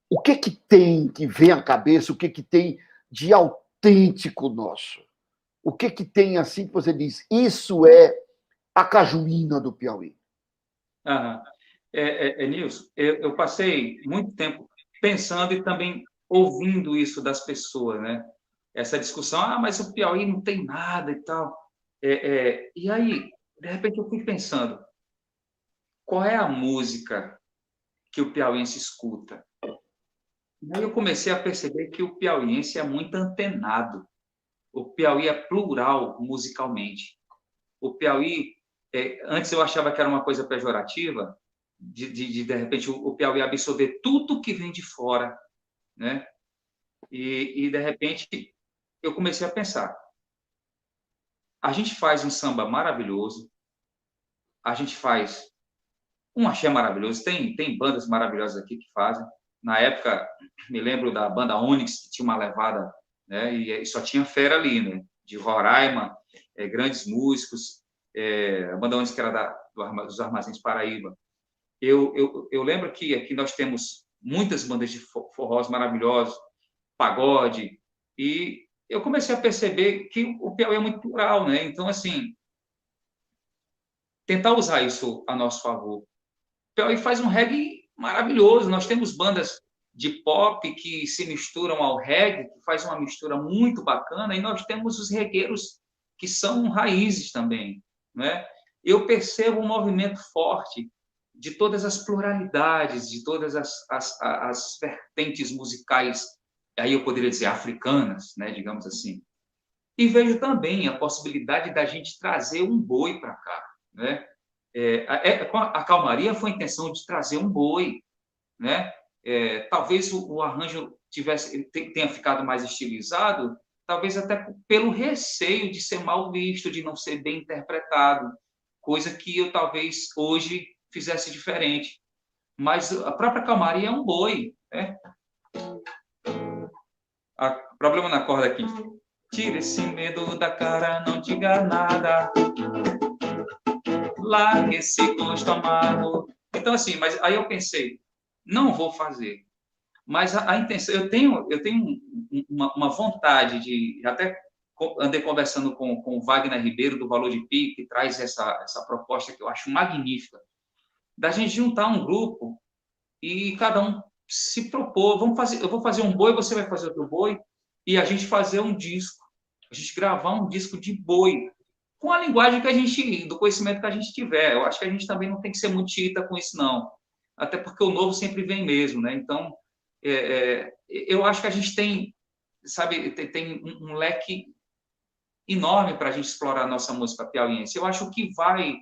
o que tem que vem à cabeça, o que tem de autêntico nosso? O que tem assim que você diz, isso é a cajuína do Piauí? Nilson, eu passei muito tempo pensando e também ouvindo isso das pessoas, né? Essa discussão, mas o Piauí não tem nada e tal. E aí, de repente, eu fui pensando, qual é a música que o piauiense escuta? E aí eu comecei a perceber que o piauiense é muito antenado. O Piauí é plural musicalmente. O Piauí, antes eu achava que era uma coisa pejorativa, de repente, o Piauí absorver tudo que vem de fora, né? E de repente, eu comecei a pensar, a gente faz um samba maravilhoso, a gente faz um axé maravilhoso, tem bandas maravilhosas aqui que fazem. Na época, me lembro da banda Onyx, que tinha uma levada, né? E só tinha fera ali, né? De Roraima, grandes músicos, a banda Onyx que era dos Armazéns Paraíba. Eu lembro que aqui nós temos muitas bandas de forrós maravilhosos, pagode, e eu comecei a perceber que o Piauí é muito plural, né? Então, assim, tentar usar isso a nosso favor. O Piauí faz um reggae maravilhoso. Nós temos bandas de pop que se misturam ao reggae, que faz uma mistura muito bacana, e nós temos os regueiros que são raízes também, né? Eu percebo um movimento forte de todas as pluralidades, de todas as vertentes musicais, aí eu poderia dizer africanas, né, digamos assim. E vejo também a possibilidade da gente trazer um boi para cá, né? A calmaria foi a intenção de trazer um boi, né? Talvez o arranjo tenha ficado mais estilizado, talvez até pelo receio de ser mal visto, de não ser bem interpretado, coisa que eu talvez hoje fizesse diferente. Mas a própria calmaria é um boi, né? Problema na corda aqui. Tira esse medo da cara, não diga nada. Larga esse gosto amargo. Então, assim, mas aí eu pensei, não vou fazer. Mas a intenção, eu tenho uma vontade de, até andei conversando com o Wagner Ribeiro, do Valor de Pi, que traz essa proposta que eu acho magnífica, da gente juntar um grupo e cada um se propor, eu vou fazer um boi, você vai fazer outro boi, e a gente fazer um disco, a gente gravar um disco de boi, com a linguagem do conhecimento que a gente tiver. Eu acho que a gente também não tem que ser muito xiita com isso, não. Até porque o novo sempre vem mesmo, né? Então, eu acho que a gente tem, sabe, tem um leque enorme para a gente explorar a nossa música piauiense. Eu acho que vai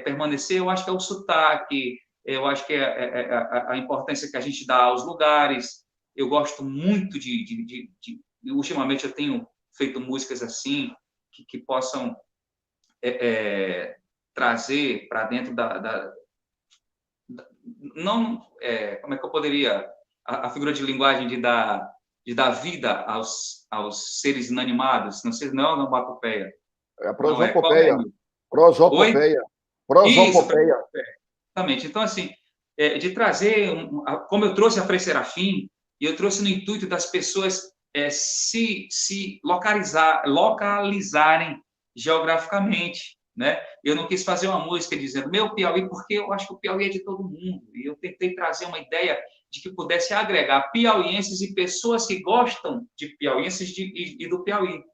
permanecer, eu acho que é o sotaque, eu acho que é a importância que a gente dá aos lugares. Eu gosto muito ultimamente eu tenho feito músicas assim, que possam trazer para dentro não, como é que eu poderia, a figura de linguagem de dar vida aos seres inanimados, não sei, não é onomatopeia. É a prosopopeia. Prosopopeia. Prosopopeia. Exatamente. Então, assim, de trazer, como eu trouxe a Frei Serafim, e eu trouxe no intuito das pessoas se localizarem geograficamente, né? Eu não quis fazer uma música dizendo meu Piauí, porque eu acho que o Piauí é de todo mundo, e eu tentei trazer uma ideia de que pudesse agregar piauienses e pessoas que gostam de piauienses e do Piauí.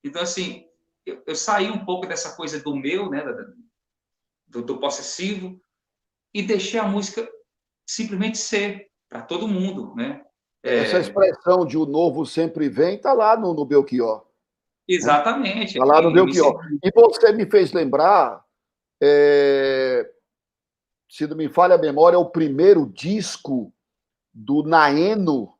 Então, assim, eu saí um pouco dessa coisa do meu, né, do possessivo, e deixei a música simplesmente ser para todo mundo, né? Essa expressão de o novo sempre vem está lá no Belchior. Exatamente. Está lá no Belchior. E você me fez lembrar, se não me falha a memória, é o primeiro disco do Naeno,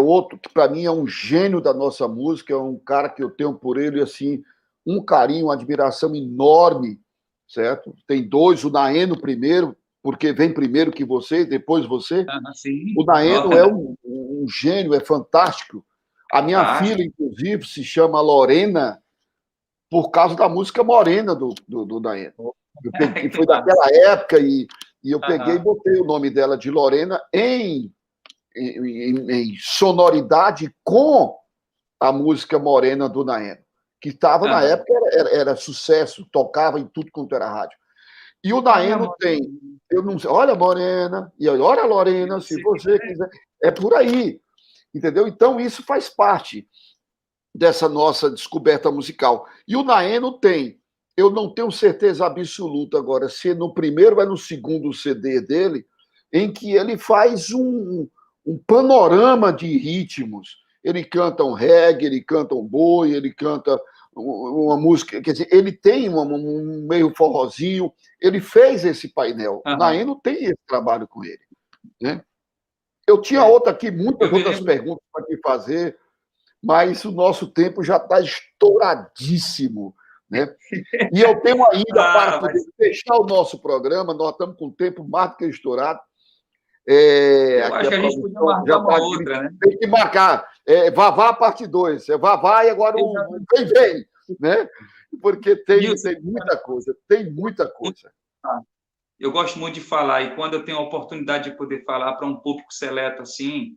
outro que para mim é um gênio da nossa música, é um cara que eu tenho por ele assim um carinho, uma admiração enorme, certo? Tem dois, o Naeno primeiro, porque vem primeiro que você, depois você. Sim. O Naeno é um gênio, é fantástico. A minha filha, inclusive, se chama Lorena por causa da música Morena do Naeno. Que foi daquela época e eu peguei e botei o nome dela de Lorena em sonoridade com a música Morena do Naeno, que estava na época, era sucesso, tocava em tudo quanto era rádio. E o Naeno tem, eu não sei, olha Morena, e olha Lorena, se você quiser, é por aí, entendeu? Então isso faz parte dessa nossa descoberta musical. E o Naeno tem, eu não tenho certeza absoluta agora se no primeiro ou no segundo CD dele, em que ele faz um panorama de ritmos. Ele canta um reggae, ele canta um boi, ele canta uma música, quer dizer, ele tem um meio forrozinho, ele fez esse painel. O Naeno tem esse trabalho com ele, né? Eu tinha outra aqui, muitas outras perguntas para te fazer, mas o nosso tempo já está estouradíssimo, né? E eu tenho ainda, para poder fechar o nosso programa, nós estamos com o tempo mais do que estourado. Eu acho que a gente podia marcar uma outra, né? Tem que marcar. Vavá, parte 2. É Vavá e agora o vem, né? Porque tem muita coisa. Tem muita coisa. eu gosto muito de falar, e quando eu tenho a oportunidade de poder falar para um público seleto assim,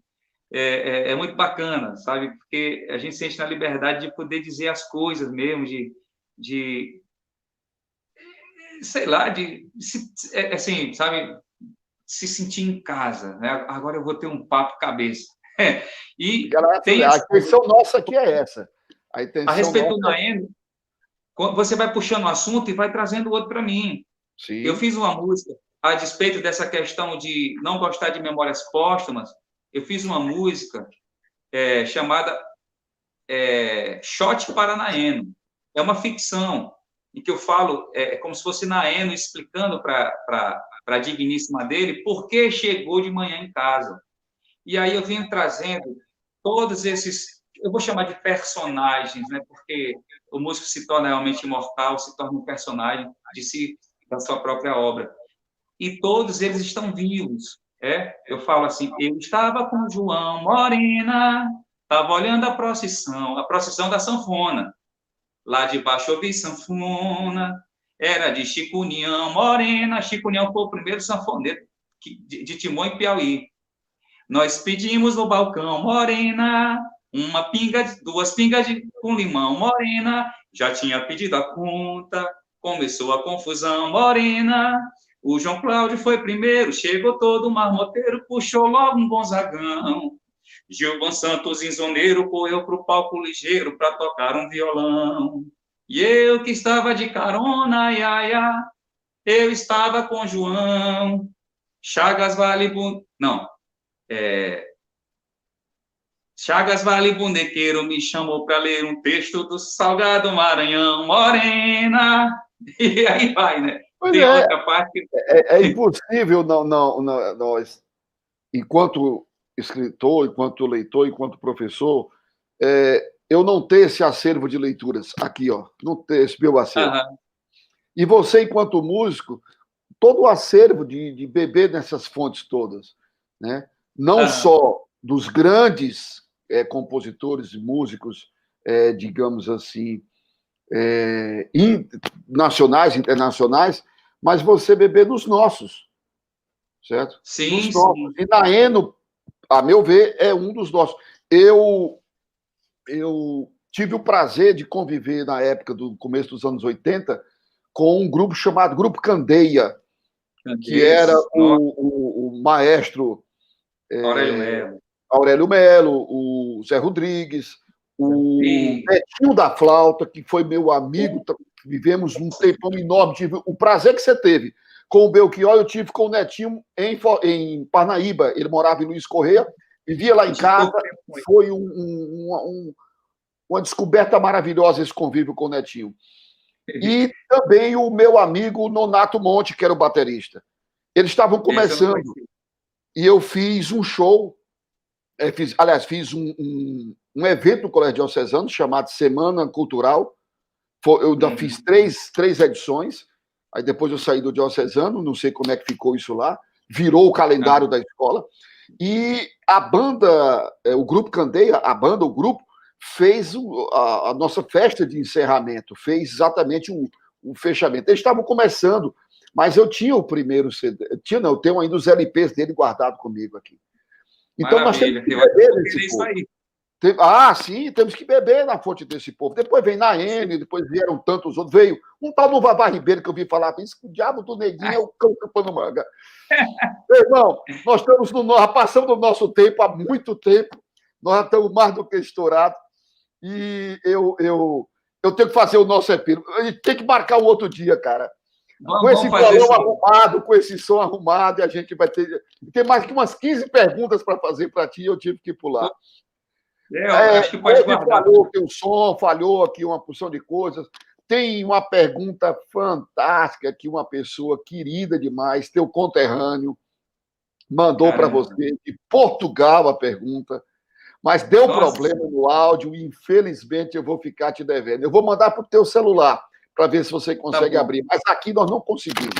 é muito bacana, sabe? Porque a gente sente na liberdade de poder dizer as coisas mesmo, de sei lá, assim, sabe, se sentir em casa, né? Agora eu vou ter um papo cabeça. E tem a intenção nossa aqui é essa. A respeito do Naeno, você vai puxando o assunto e vai trazendo o outro para mim. Sim. Eu fiz uma música a despeito dessa questão de não gostar de memórias póstumas. Eu fiz uma música chamada Shot para Naeno. É uma ficção em que eu falo como se fosse Naeno explicando para a digníssima dele por que chegou de manhã em casa. E aí eu venho trazendo todos esses, eu vou chamar de personagens, né? Porque o músico se torna realmente imortal, se torna um personagem de si, da sua própria obra. E todos eles estão vivos. Eu falo assim, eu estava com João Morena, estava olhando a procissão da sanfona. Lá de baixo eu vi sanfona, era de Chico União Morena. Chico União foi o primeiro sanfoneiro de Timon e Piauí. Nós pedimos no balcão Morena, uma pinga, 2 pingas com limão Morena. Já tinha pedido a conta, começou a confusão Morena. O João Cláudio foi primeiro, chegou todo marmoteiro, puxou logo um Gonzagão. Gilvan Santos, insoneiro, correu pro palco ligeiro para tocar um violão. E eu que estava de carona, iaia, eu estava com João. Chagas Vale... Não. Chagas Vale Bundequeiro me chamou para ler um texto do Salgado Maranhão, Morena. E aí vai, né? Tem outra parte. É impossível nós, enquanto escritor, enquanto leitor, enquanto professor, eu não ter esse acervo de leituras aqui, ó, não ter esse meu acervo. Uhum. E você, enquanto músico, todo o acervo de beber nessas fontes todas, né? Não só dos grandes compositores e músicos, digamos assim, nacionais, internacionais, mas você beber nos nossos, certo? Sim, nos nossos. Sim. E Naeno, a meu ver, é um dos nossos. Eu tive o prazer de conviver na época do começo dos anos 80 com um grupo chamado Grupo Candeia, que era o maestro Aurélio Melo, o Zé Rodrigues, o Netinho da Flauta, que foi meu amigo, vivemos um tempão enorme, tive o prazer que você teve com o Belchior, eu tive com o Netinho em Parnaíba, ele morava em Luiz Correia, vivia lá em casa, foi uma descoberta maravilhosa esse convívio com o Netinho. E também o meu amigo Nonato Monte, que era o baterista. Eles estavam começando, e eu fiz um show, fiz um evento no Colégio Diocesano chamado Semana Cultural. Eu fiz três edições, aí depois eu saí do Diocesano, não sei como é que ficou isso lá, virou o calendário da escola, e a banda, o Grupo Candeia, o grupo, fez a nossa festa de encerramento, fez exatamente um fechamento. Eles estavam começando, mas eu tinha o primeiro CD, eu tenho ainda os LPs dele guardado comigo aqui. Então nós temos que beber nesse povo. Sim, temos que beber na fonte desse povo. Depois vem Naeno, depois vieram tantos outros. Veio um tal do Vavá Ribeiro que eu vi falar, o diabo do neguinho é o cão chupando manga. Meu irmão, nós passamos do nosso tempo há muito tempo, nós já estamos mais do que estourados, e eu tenho que fazer o nosso epílogo. A gente tem que marcar um outro dia, cara. Com esse violão arrumado, com esse som arrumado, e a gente vai ter. Tem mais que umas 15 perguntas para fazer para ti, eu tive que pular. Acho que pode guardar. Falhou que o som, falhou aqui uma porção de coisas. Tem uma pergunta fantástica que uma pessoa querida demais, teu conterrâneo, mandou para você, de Portugal, a pergunta, mas deu problema no áudio e, infelizmente, eu vou ficar te devendo. Eu vou mandar para o teu celular para ver se você consegue abrir, mas aqui nós não conseguimos.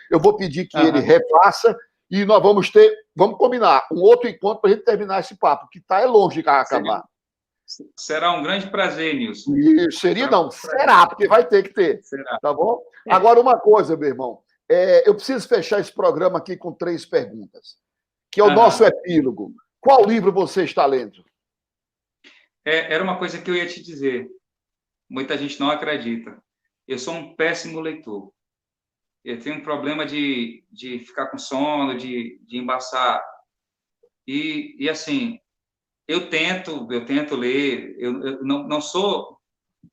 Eu vou pedir que ele refaça e nós vamos combinar um outro encontro para a gente terminar esse papo, que é longe de acabar. Será um grande prazer, Nilson. Será, porque vai ter que ter. Será. Tá bom? Agora, uma coisa, meu irmão. eu preciso fechar esse programa aqui com 3 perguntas, que é o nosso epílogo. Qual livro você está lendo? Era uma coisa que eu ia te dizer. Muita gente não acredita. Eu sou um péssimo leitor. Eu tenho um problema de ficar com sono, de embaçar. E assim, eu tento ler. Eu não sou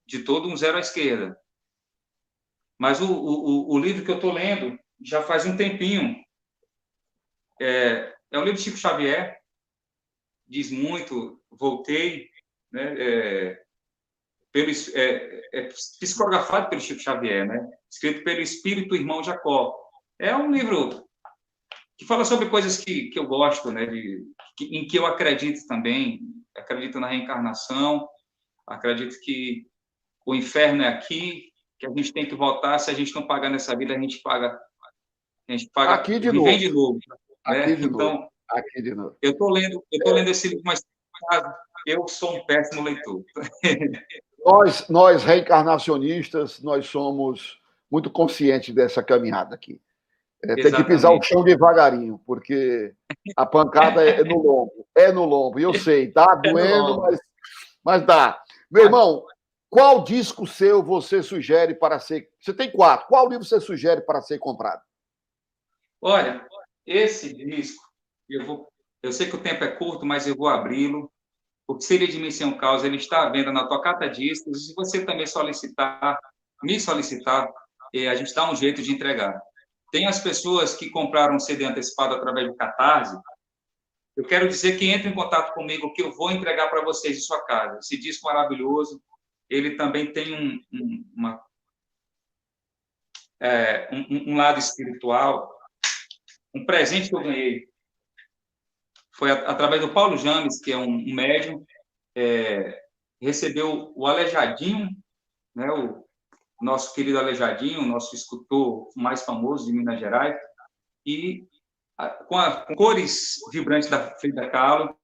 de todo um zero à esquerda. Mas o livro que eu estou lendo já faz um tempinho. É o livro de Chico Xavier. Diz muito, voltei, né? Psicografado pelo Chico Xavier, né? Escrito pelo Espírito Irmão Jacó. É um livro que fala sobre coisas que eu gosto, né? Em que eu acredito também. Acredito na reencarnação, acredito que o inferno é aqui, que a gente tem que voltar. Se a gente não pagar nessa vida, a gente paga aqui de viver novo. de novo. Né? Aqui de então, novo. Aqui de novo. Eu estou lendo esse livro, mas eu sou um péssimo leitor. Nós reencarnacionistas, nós somos muito conscientes dessa caminhada aqui. Tem que pisar o chão devagarinho, porque a pancada é no lombo. É no lombo. E eu sei, tá doendo, mas dá. Meu irmão, qual disco seu você sugere para ser... Você tem 4. Qual livro você sugere para ser comprado? Olha, esse disco, eu sei que o tempo é curto, mas eu vou abri-lo. O que seria de mim sem um caos, ele está à venda na Toccata Discos. E se você também me solicitar, a gente dá um jeito de entregar. Tem as pessoas que compraram um CD antecipado através do Catarse. Eu quero dizer que entre em contato comigo, que eu vou entregar para vocês em sua casa. Esse disco maravilhoso, ele também tem um lado espiritual. Um presente que eu ganhei foi através do Paulo James, que é um médium, recebeu o Aleijadinho, né, o nosso querido Aleijadinho, o nosso escultor mais famoso de Minas Gerais, e com cores vibrantes da Frida Kahlo,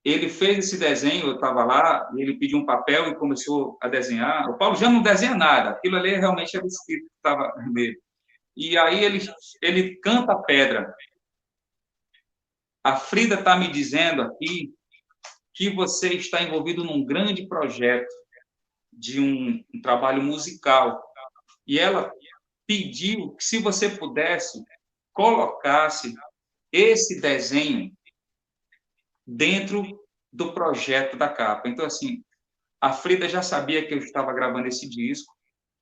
ele fez esse desenho. Eu estava lá, e ele pediu um papel e começou a desenhar. O Paulo já não desenha nada, aquilo ali realmente era o espírito que estava nele. E aí ele canta a pedra. A Frida está me dizendo aqui que você está envolvido num grande projeto de um trabalho musical. E ela pediu que, se você pudesse, colocasse esse desenho dentro do projeto da capa. Então, assim, a Frida já sabia que eu estava gravando esse disco,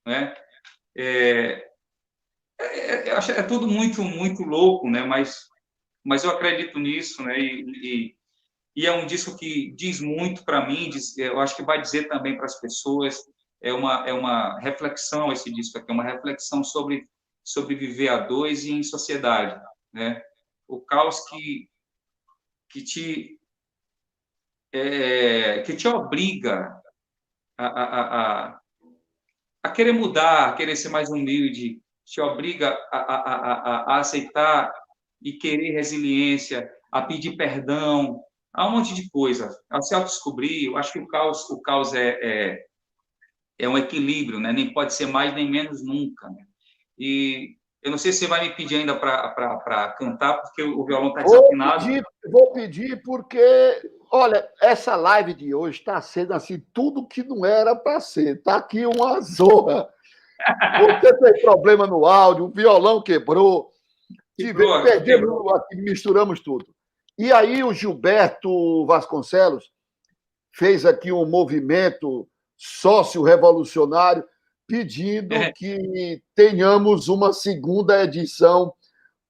né? Eu acho tudo muito, muito louco, né? Mas eu acredito nisso, né? E é um disco que diz muito para mim, eu acho que vai dizer também para as pessoas. É uma reflexão, esse disco aqui, é uma reflexão sobre viver a dois e em sociedade, né? O caos que te obriga a querer mudar, a querer ser mais humilde, te obriga a aceitar e querer resiliência, a pedir perdão, a um monte de coisa, a se autodescobrir. Eu acho que o caos é um equilíbrio, né? Nem pode ser mais nem menos nunca, né? E eu não sei se você vai me pedir ainda para cantar, porque o violão está desafinado. Vou pedir porque, olha, essa live de hoje está sendo assim, tudo que não era para ser. Está aqui uma zorra. Você tem problema no áudio, o violão quebrou. Perdemos aqui, misturamos tudo. E aí o Gilberto Vasconcelos fez aqui um movimento sócio-revolucionário pedindo que tenhamos uma segunda edição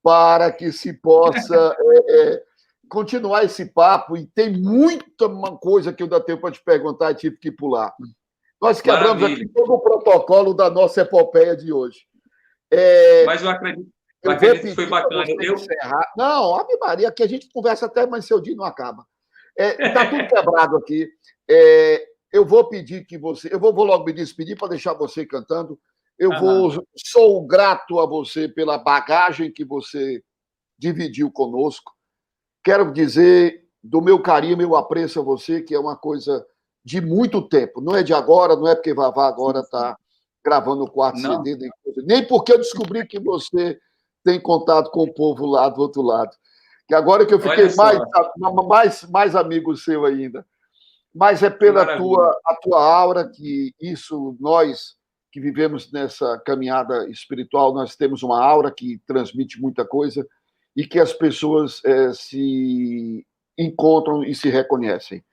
para que se possa continuar esse papo. E tem muita coisa que eu ainda tenho para te perguntar e tive que pular. Nós quebramos aqui todo o protocolo da nossa epopeia de hoje. Mas eu acredito que foi bacana. Não, Ave Maria, aqui a gente conversa até, mas seu dia não acaba. Está tudo quebrado aqui. Eu vou pedir que você... Eu vou logo me despedir para deixar você cantando. Sou grato a você pela bagagem que você dividiu conosco. Quero dizer do meu carinho, meu apreço a você, que é uma coisa de muito tempo. Não é de agora, não é porque Vavá agora está gravando o quarto Não, CD, nem porque eu descobri que você tem contato com o povo lá do outro lado. Que agora que eu olha fiquei só, mais amigo seu ainda. Mas é que pela maravilha. a tua aura que isso, nós que vivemos nessa caminhada espiritual, nós temos uma aura que transmite muita coisa e que as pessoas se encontram e se reconhecem,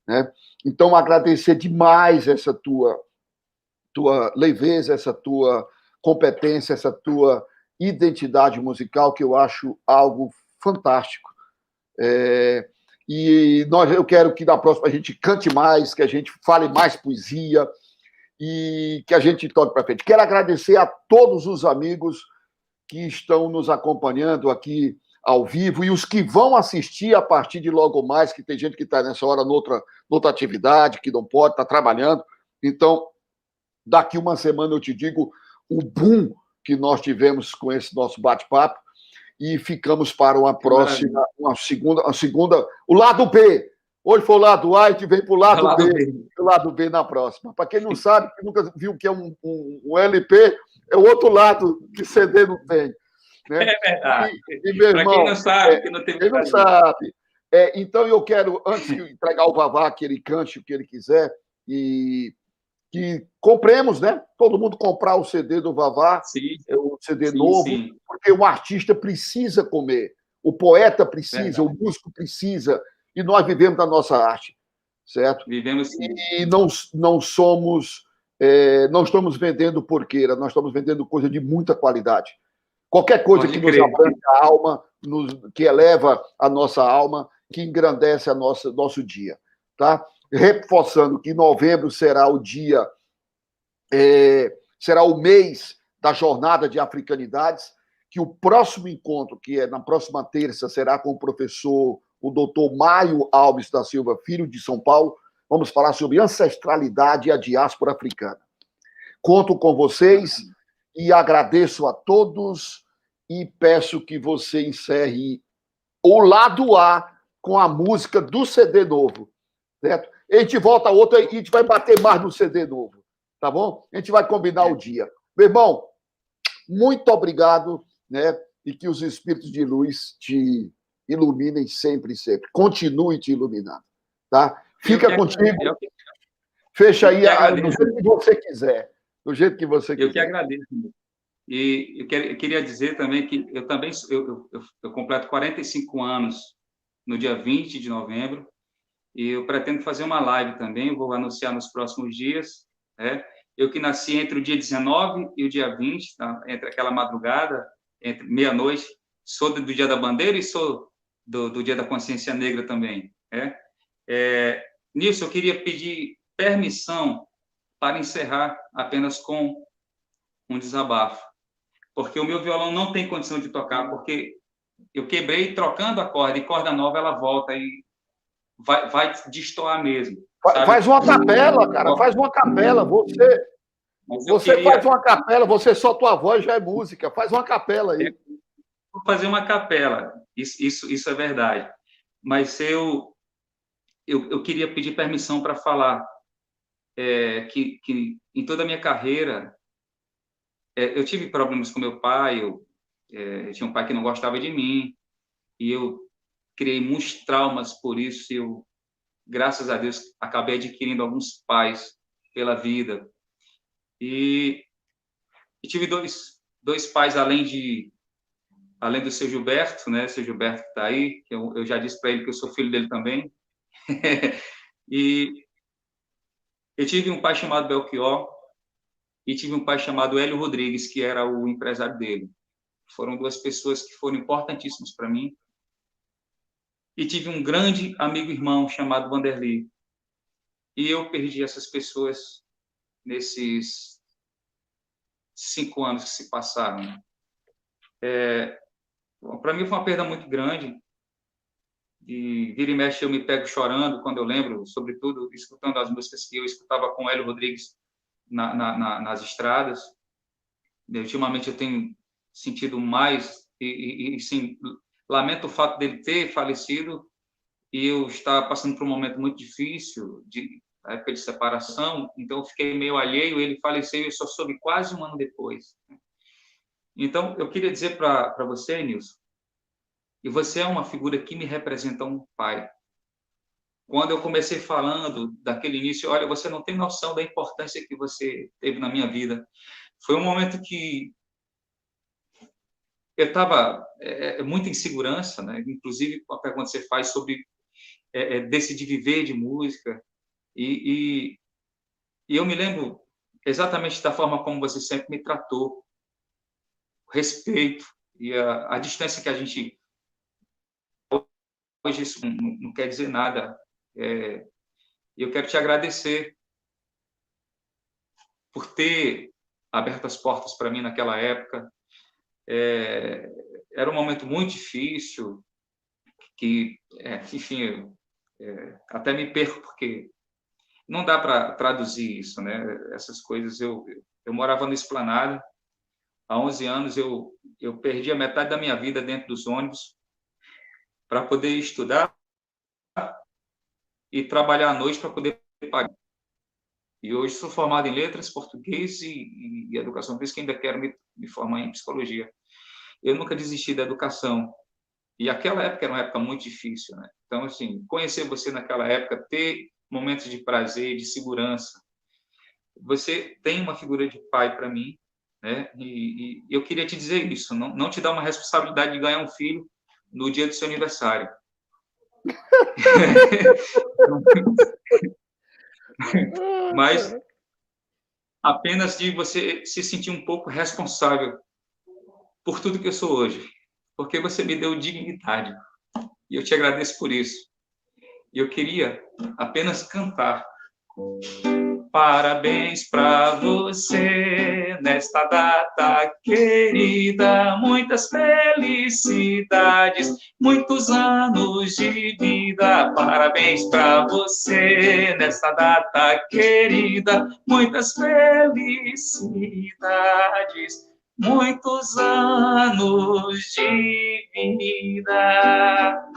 né? Então, agradecer demais essa tua leveza, essa tua competência, essa tua identidade musical, que eu acho algo fantástico. Eu quero que na próxima a gente cante mais, que a gente fale mais poesia e que a gente toque para frente. Quero agradecer a todos os amigos que estão nos acompanhando aqui ao vivo e os que vão assistir a partir de logo mais, que tem gente que está nessa hora noutra atividade, que não pode, está trabalhando. Então, daqui uma semana eu te digo o boom que nós tivemos com esse nosso bate-papo e ficamos para uma próxima, uma segunda, o lado B. Hoje foi o lado A, a gente vem para o lado B, o lado B na próxima. Para quem não sabe, que nunca viu o que é um LP, é o outro lado que CD não tem. Né? É verdade. Meu irmão, para quem não sabe, que não teve quem não sabe. Então eu quero, antes de entregar o Vavá, que ele cante o que ele quiser, e que compremos, né? Todo mundo comprar o CD do Vavá, sim, o CD sim, novo, sim. porque o artista precisa comer, o poeta precisa, Verdade. o músico precisa, e nós vivemos da nossa arte, certo? Vivemos sim. E não somos, não estamos vendendo porqueira, nós estamos vendendo coisa de muita qualidade. Qualquer coisa que nos abrange a alma, que eleva a nossa alma, que engrandece nosso dia, tá? Reforçando que novembro será o dia, será o mês da jornada de africanidades, que o próximo encontro, que é na próxima terça, será com o professor, o doutor Maio Alves da Silva Filho, de São Paulo. Vamos falar sobre ancestralidade e a diáspora africana. Conto com vocês e agradeço a todos e peço que você encerre o lado A com a música do CD novo, certo? A gente volta a outra e a gente vai bater mais no CD novo, tá bom? A gente vai combinar o dia. Meu irmão, muito obrigado, né? E que os espíritos de luz te iluminem sempre e sempre. Continue te iluminando, tá? Fica contigo. Fecha aí do jeito que você quiser. Do jeito que você quiser. Eu que agradeço. E eu queria dizer também que eu completo 45 anos no dia 20 de novembro, e eu pretendo fazer uma live também, vou anunciar nos próximos dias, né? Eu que nasci entre o dia 19 e o dia 20, tá? Entre aquela madrugada, entre meia-noite, sou do Dia da Bandeira e sou do Dia da Consciência Negra também, né? Nisso, eu queria pedir permissão para encerrar apenas com um desabafo, porque o meu violão não tem condição de tocar, porque eu quebrei trocando a corda, e corda nova ela volta e vai destoar mesmo. Sabe? Faz uma capela, cara, faz uma capela. Você faz uma capela, você só tua voz já é música. Faz uma capela aí. Vou fazer uma capela, isso é verdade. Mas eu queria pedir permissão para falar que em toda a minha carreira eu tive problemas com meu pai, eu tinha um pai que não gostava de mim, e eu criei muitos traumas por isso, e eu, graças a Deus, acabei adquirindo alguns pais pela vida. E tive dois pais, além do seu Gilberto, né? Seu Gilberto que está aí, que eu já disse para ele que eu sou filho dele também. E eu tive um pai chamado Belchior e tive um pai chamado Hélio Rodrigues, que era o empresário dele. Foram duas pessoas que foram importantíssimas para mim. E tive um grande amigo irmão chamado Vanderlei. E eu perdi essas pessoas nesses 5 anos que se passaram. Para mim foi uma perda muito grande. E vira e mexe eu me pego chorando quando eu lembro, sobretudo escutando as músicas que eu escutava com Hélio Rodrigues nas estradas. Ultimamente eu tenho sentido mais e sim, lamento o fato dele ter falecido e eu estar passando por um momento muito difícil na época de separação, então eu fiquei meio alheio, ele faleceu e eu só soube quase um ano depois. Então, eu queria dizer para você, Nilson, que você é uma figura que me representa um pai. Quando eu comecei falando daquele início, olha, você não tem noção da importância que você teve na minha vida. Foi um momento que eu estava muito em insegurança, né? Inclusive com a pergunta que você faz sobre decidir viver de música. E eu me lembro exatamente da forma como você sempre me tratou, o respeito e a distância que a gente... Hoje isso não quer dizer nada. Eu quero te agradecer por ter aberto as portas para mim naquela época. Era um momento muito difícil, que, enfim, até me perco, porque não dá para traduzir isso, né? Essas coisas. Eu morava no Esplanada, há 11 anos, eu perdi a metade da minha vida dentro dos ônibus para poder estudar e trabalhar à noite para poder pagar. E hoje sou formado em letras, português e educação física, ainda quero me formar em psicologia. Eu nunca desisti da educação. E aquela época era uma época muito difícil, né? Então, assim, conhecer você naquela época, ter momentos de prazer, de segurança. Você tem uma figura de pai para mim, né? E eu queria te dizer isso, não te dar uma responsabilidade de ganhar um filho no dia do seu aniversário. Mas apenas de você se sentir um pouco responsável por tudo que eu sou hoje, porque você me deu dignidade, e eu te agradeço por isso. E eu queria apenas cantar. Parabéns para você nesta data querida, muitas felicidades, muitos anos de vida. Parabéns para você nesta data querida, muitas felicidades, muitos anos de vida.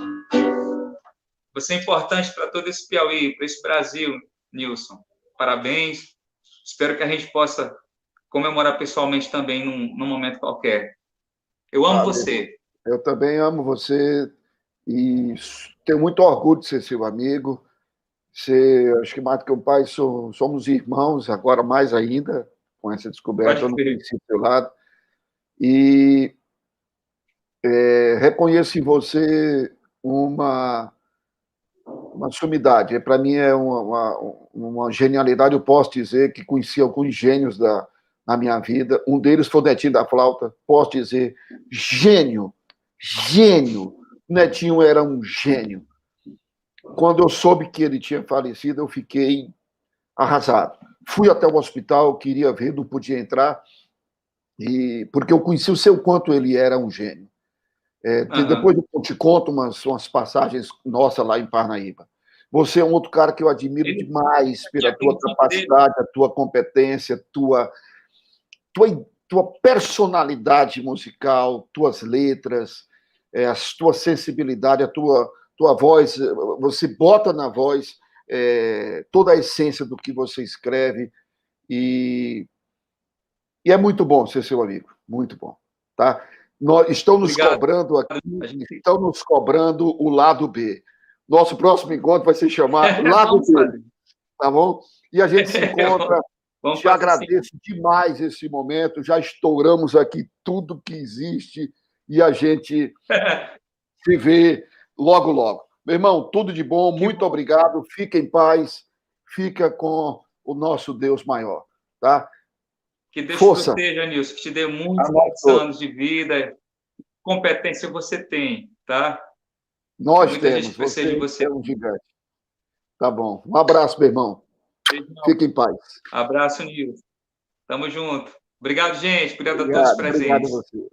Você é importante para todo esse Piauí, para esse Brasil, Nilson. Parabéns. Espero que a gente possa comemorar pessoalmente também num momento qualquer. Eu amo você. Eu também amo você e tenho muito orgulho de ser seu amigo. Acho que mais do que um pai, somos irmãos, agora mais ainda, com essa descoberta, eu não conheci o seu lado. E reconheço em você uma sumidade. Para mim é uma genialidade. Eu posso dizer que conheci alguns gênios na minha vida. Um deles foi o Netinho da Flauta. Posso dizer, gênio. Netinho era um gênio. Quando eu soube que ele tinha falecido, eu fiquei arrasado. Fui até o hospital, queria ver, não podia entrar, porque eu conheci o seu quanto ele era um gênio. Depois eu te conto umas passagens nossas lá em Parnaíba. Você é um outro cara que eu admiro demais pela tua capacidade, a tua competência, tua personalidade musical, tuas letras, a tua sensibilidade, a tua voz. Você bota na voz toda a essência do que você escreve e é muito bom ser seu amigo, muito bom, tá? Estão nos cobrando aqui, estão nos cobrando o lado B. Nosso próximo encontro vai se chamar Lado B, tá bom? E a gente se encontra. Te agradeço demais esse momento. Já estouramos aqui tudo que existe e a gente se vê logo, logo. Meu irmão, tudo de bom, muito obrigado. Fica em paz, fica com o nosso Deus maior, tá? Que Deus te proteja, Nilson, que te dê muitos anos de vida, competência você tem, tá? Nós temos, você é um gigante. Tá bom. Um abraço, meu irmão. Fique em paz. Abraço, Nilson. Tamo junto. Obrigado, gente. Obrigado a todos os presentes. Obrigado a você.